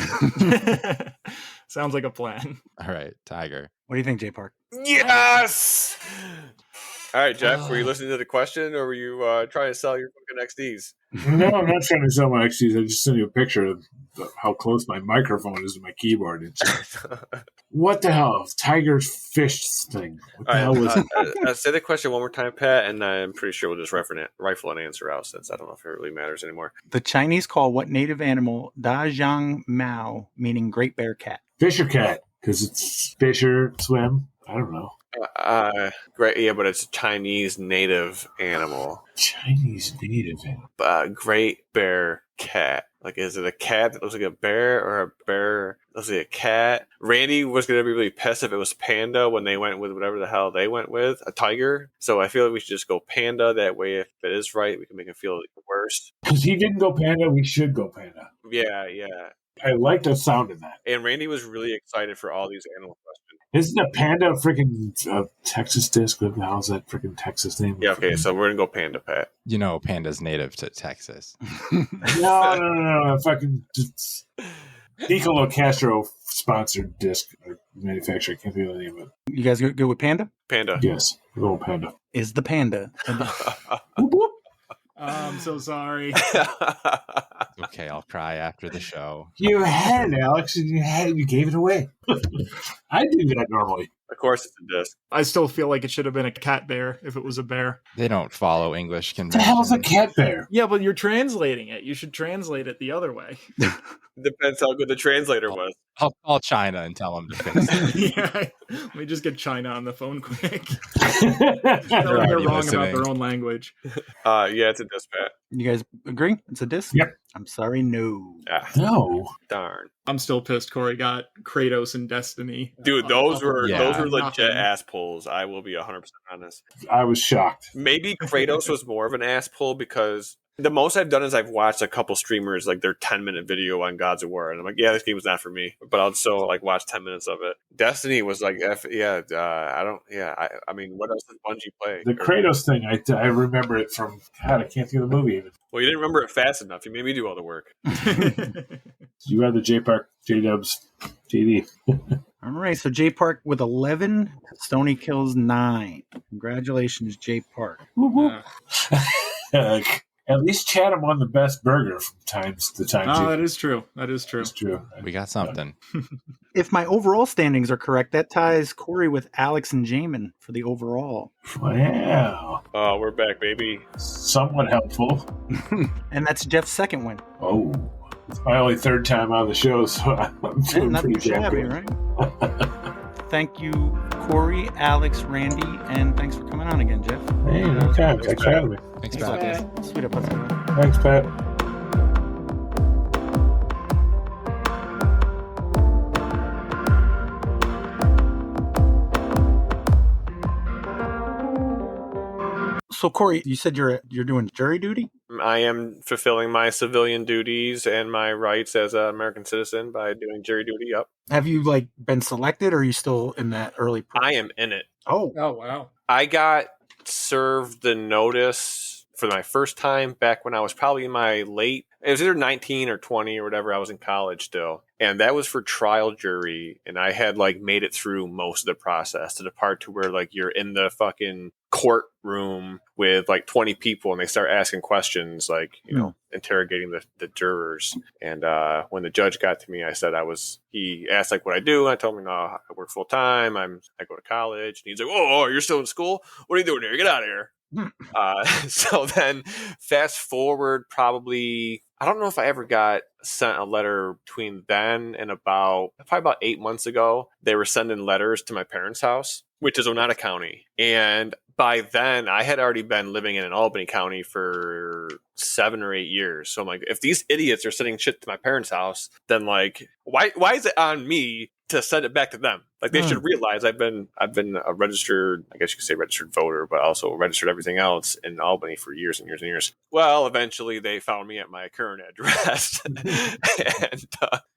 Sounds like a plan.
All right, tiger.
What do you think, J Park?
Yes! All right, Jeff, were you listening to the question, or were you trying to sell your fucking XDs?
No, I'm not trying to sell my XDs. I just sent you a picture of how close my microphone is to my keyboard. It's what the hell? Tiger's fish thing. What the hell was it?
Say the question one more time, Pat, and I'm pretty sure we'll just rifle an answer out, since I don't know if it really matters anymore.
The Chinese call what native animal Da Jiang Mao, meaning great bear cat?
Fisher cat, because it's fisher, swim. I don't know.
Great, yeah, but it's a Chinese native animal.
Chinese native animal.
Great bear cat. Like, is it a cat that looks like a bear, or a bear that looks like a cat? Randy was going to be really pissed if it was panda when they went with whatever the hell they went with, a tiger. So I feel like we should just go panda. That way, if it is right, we can make him feel worse.
Because he didn't go panda, we should go panda.
Yeah.
I like the sound of that.
And Randy was really excited for all these animal questions.
Isn't a panda a freaking Texas disc? What the hell is that freaking Texas name?
Yeah, okay, so we're going to go panda, Pat.
You know, panda's native to Texas.
No. Fucking Nicolo Castro sponsored disc manufacturer. I can't think of the name of it.
You guys go with panda?
Panda.
Yes, we're going panda.
Is the panda?
Whoop, whoop.
I'm so sorry.
Okay, I'll cry after the show.
You had it, Alex, and you gave it away. I do that normally.
Of course it's a disc.
I still feel like it should have been a cat bear if it was a bear.
They don't follow English
What the hell's
conventions.
a cat bear?
Yeah, but you're translating it. You should translate it the other way.
Depends how good the translator was.
I'll call China and tell them to fix it.
Yeah. Let me just get China on the phone quick.
They're
They're
already
wrong
listening.
about their own language.
Yeah, it's a disc, Pat.
You guys agree? It's a disc?
Yep.
I'm sorry, no.
Ah,
No.
darn.
I'm still pissed Corey got Kratos and Destiny.
Dude, those were
Nothing.
legit ass pulls. I will be 100% honest.
I was shocked.
Maybe Kratos was more of an ass pull because the most I've done is I've watched a couple streamers like their 10-minute video on Gods of War, and I'm like, yeah, this game was not for me. But I'll still like watch 10 minutes of it. Destiny was like, I mean, what else did Bungie play?
The Kratos thing, I remember it from, God, I can't think of the movie even.
Well, you didn't remember it fast enough. You made me do all the work.
You had the J Park, J Dubs, JD.
All right, so J Park with 11, Stony kills 9. Congratulations, J Park.
At least Chatham won the best burger from time to time.
Oh, that is true.
That's true.
We got something.
If my overall standings are correct, that ties Corey with Alex and Jamin for the overall.
Wow.
Oh, we're back, baby.
Somewhat helpful.
And that's Jeff's second win.
Oh. It's my only third time on the show, so I'm doing
Not
pretty
too
damn
shabby,
good.
right? Thank you, Corey, Alex, Randy, and thanks for coming on again, Jeff.
Hey, okay. Thanks for having me.
Thanks,
Thanks,
Pat.
Pat. Sweet up, let's go.
Thanks, Pat.
So, Corey, you said you're doing jury duty?
I am fulfilling my civilian duties and my rights as an American citizen by doing jury duty. Yep.
Have you been selected, or are you still in that early?
I am in it.
Oh,
wow.
I got served the notice for my first time back when I was probably in my late, it was either 19 or 20 or whatever. I was in college still. And that was for trial jury. And I had made it through most of the process to the part to where you're in the fucking courtroom with 20 people and they start asking questions, interrogating the jurors. And when the judge got to me, I said he asked what I do. And I told him, no, I work full time. I go to college. And he's like, oh, you're still in school? What are you doing here? Get out of here. So then fast forward probably, I don't know if I ever got sent a letter between then and probably about 8 months ago. They were sending letters to my parents' house, which is Oneida County. And by then I had already been living in Albany County for 7 or 8 years. So I'm like, if these idiots are sending shit to my parents' house, then why is it on me to send it back to them? Like they should realize I've been a registered, I guess you could say registered voter, but also registered everything else in Albany for years and years and years. Well, eventually they found me at my current address, and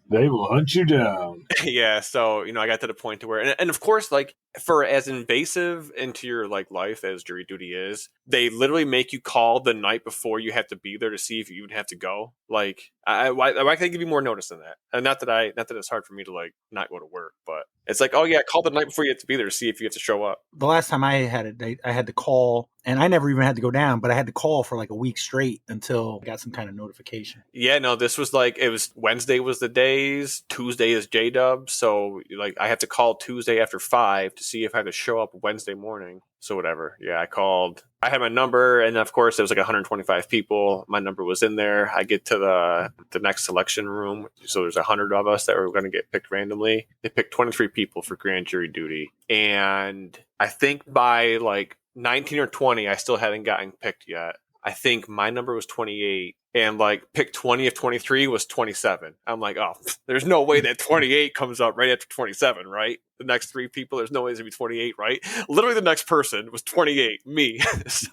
they will hunt you down.
Yeah, so I got to the point to where, and of course, like for as invasive into your like life as jury duty is, they literally make you call the night before you have to be there to see if you even have to go. Like, why can I give you more notice than that? And not that it's hard for me to like not go to work, but it's like, oh yeah, call the night before you have to be there to see if you have to show up.
The last time I had it, I had to call, and I never even had to go down, but I had to call for like a week straight until I got some kind of notification.
Yeah, no, this was like, it was Wednesday was the days, Tuesday is J-Dub, so like I have to call Tuesday after 5 to see if I have to show up Wednesday morning. So whatever. Yeah, I called. I had my number, and of course, there was like 125 people. My number was in there. I get to the next selection room. So there's 100 of us that were going to get picked randomly. They picked 23 people for grand jury duty. And I think by like 19 or 20, I still hadn't gotten picked yet. I think my number was 28. And like pick 20 of 23 was 27. I'm like, oh, there's no way that 28 comes up right after 27, right? The next 3 people, there's no way it's going to be 28, right? Literally the next person was 28, me. So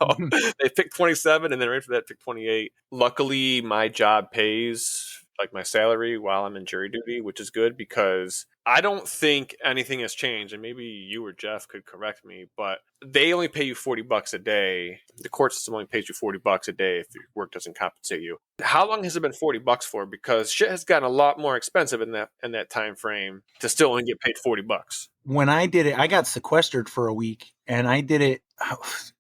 they picked 27 and then right after that picked 28. Luckily, my job pays like my salary while I'm in jury duty, which is good because I don't think anything has changed. And maybe you or Jeff could correct me, but they only pay you $40 a day. The court system only pays you $40 a day if your work doesn't compensate you. How long has it been $40 for? Because shit has gotten a lot more expensive in that time frame to still only get paid $40.
When I did it, I got sequestered for a week, and I did it.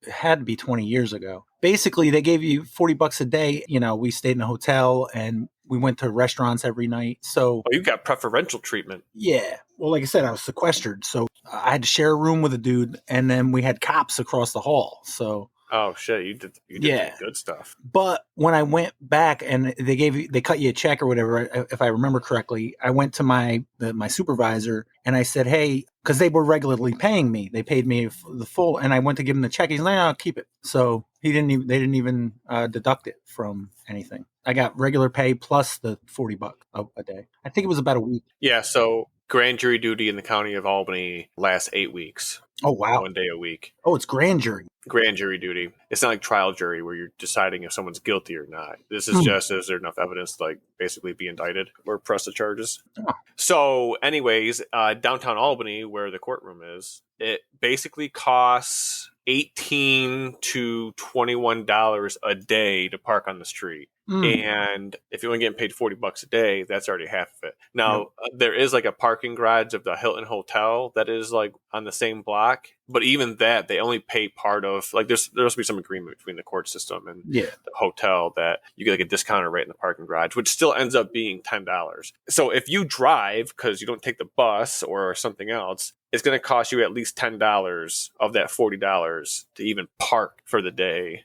It had to be 20 years ago. Basically, they gave you $40 a day. We stayed in a hotel and we went to restaurants every night. So
you got preferential treatment.
Yeah. Well, like I said, I was sequestered, so I had to share a room with a dude, and then we had cops across the hall. So.
Oh shit! You did some good stuff.
But when I went back and they cut you a check or whatever, if I remember correctly, I went to my supervisor and I said, hey, because they were regularly paying me, they paid me the full, and I went to give him the check. He's like, I'll keep it. So they didn't even deduct it from anything. I got regular pay plus the $40 a day. I think it was about a week.
Yeah. So grand jury duty in the county of Albany lasts 8 weeks.
Oh wow!
1 day a week.
Oh, it's grand jury.
Grand jury duty. It's not like trial jury where you're deciding if someone's guilty or not. This is just, is there enough evidence to like basically be indicted or press the charges? Oh. So anyways, downtown Albany, where the courtroom is, it basically costs $18 to $21 a day to park on the street. And if you're only getting paid $40 a day, that's already half of it. Now, there is like a parking garage of the Hilton Hotel that is like on the same block. But even that, they only pay part of, like, there must be some agreement between the court system and the hotel that you get like a discounted rate in the parking garage, which still ends up being $10. So if you drive, because you don't take the bus or something else, it's going to cost you at least $10 of that $40 to even park for the day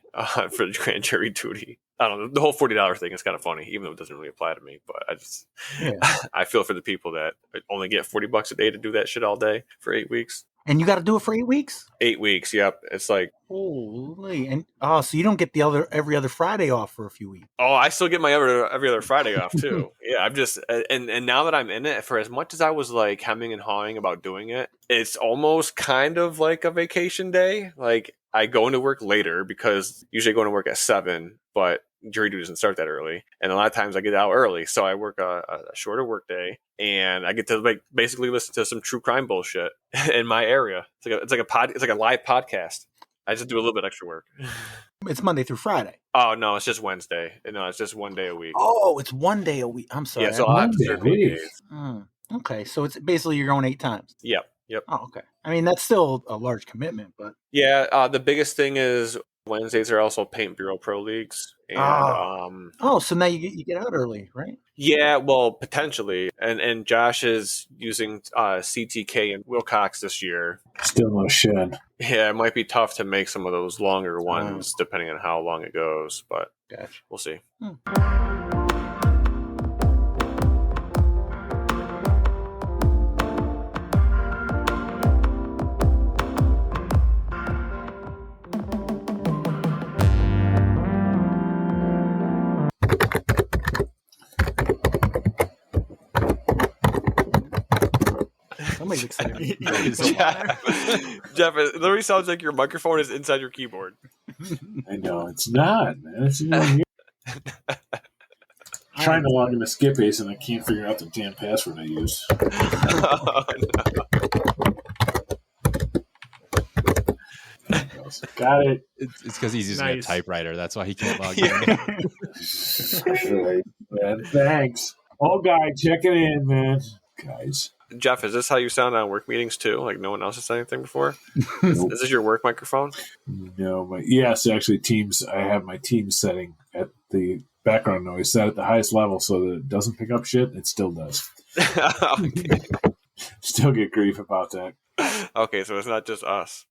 for the grand jury duty. I don't know. The whole $40 thing is kind of funny, even though it doesn't really apply to me. But I feel for the people that only get $40 a day to do that shit all day for 8 weeks.
And you got to do it for 8 weeks?
8 weeks, yep. It's like,
holy, and so you don't get every other Friday off for a few weeks.
Oh, I still get my every other Friday off too. Yeah, I'm just and now that I'm in it, for as much as I was like hemming and hawing about doing it, it's almost kind of like a vacation day. Like I go into work later because usually I go into work at 7, but jury duty doesn't start that early, and a lot of times I get out early, so I work a shorter work day, and I get to like basically listen to some true crime bullshit in my area. It's like a live podcast. I just do a little bit extra work.
It's Monday through Friday.
Oh no, it's just Wednesday. No, it's just 1 day a week.
Oh, it's 1 day a week. I'm sorry.
Yeah, so I'll have to circle days.
Okay, so it's basically you're going 8 times.
Yep.
Oh, okay. I mean, that's still a large commitment, but
yeah. The biggest thing is Wednesdays are also Paint Bureau Pro Leagues. And,
so now you get out early, right?
Yeah, well, potentially. And Josh is using CTK and Wilcox this year.
Still no shed.
Yeah, it might be tough to make some of those longer ones depending on how long it goes, but we'll see.
Somebody is exciting.
That is a lot.
Jeff, it literally sounds like your microphone is inside your keyboard.
I know it's not, man. It's in here. I'm trying to log into SkipAce and I can't figure out the damn password I use.
Oh,
Got it.
It's because he's using
Nice.
a typewriter. That's why he can't log in.
Right, man. Thanks. Oh, guy, checking in, man. Guys.
Jeff, is this how you sound on work meetings too? Like no one else has said anything before? Is this your work microphone?
No, yes, actually, Teams. I have my Teams setting at the background noise set at the highest level so that it doesn't pick up shit. It still does.
Okay.
Still get grief about that.
Okay, so it's not just us.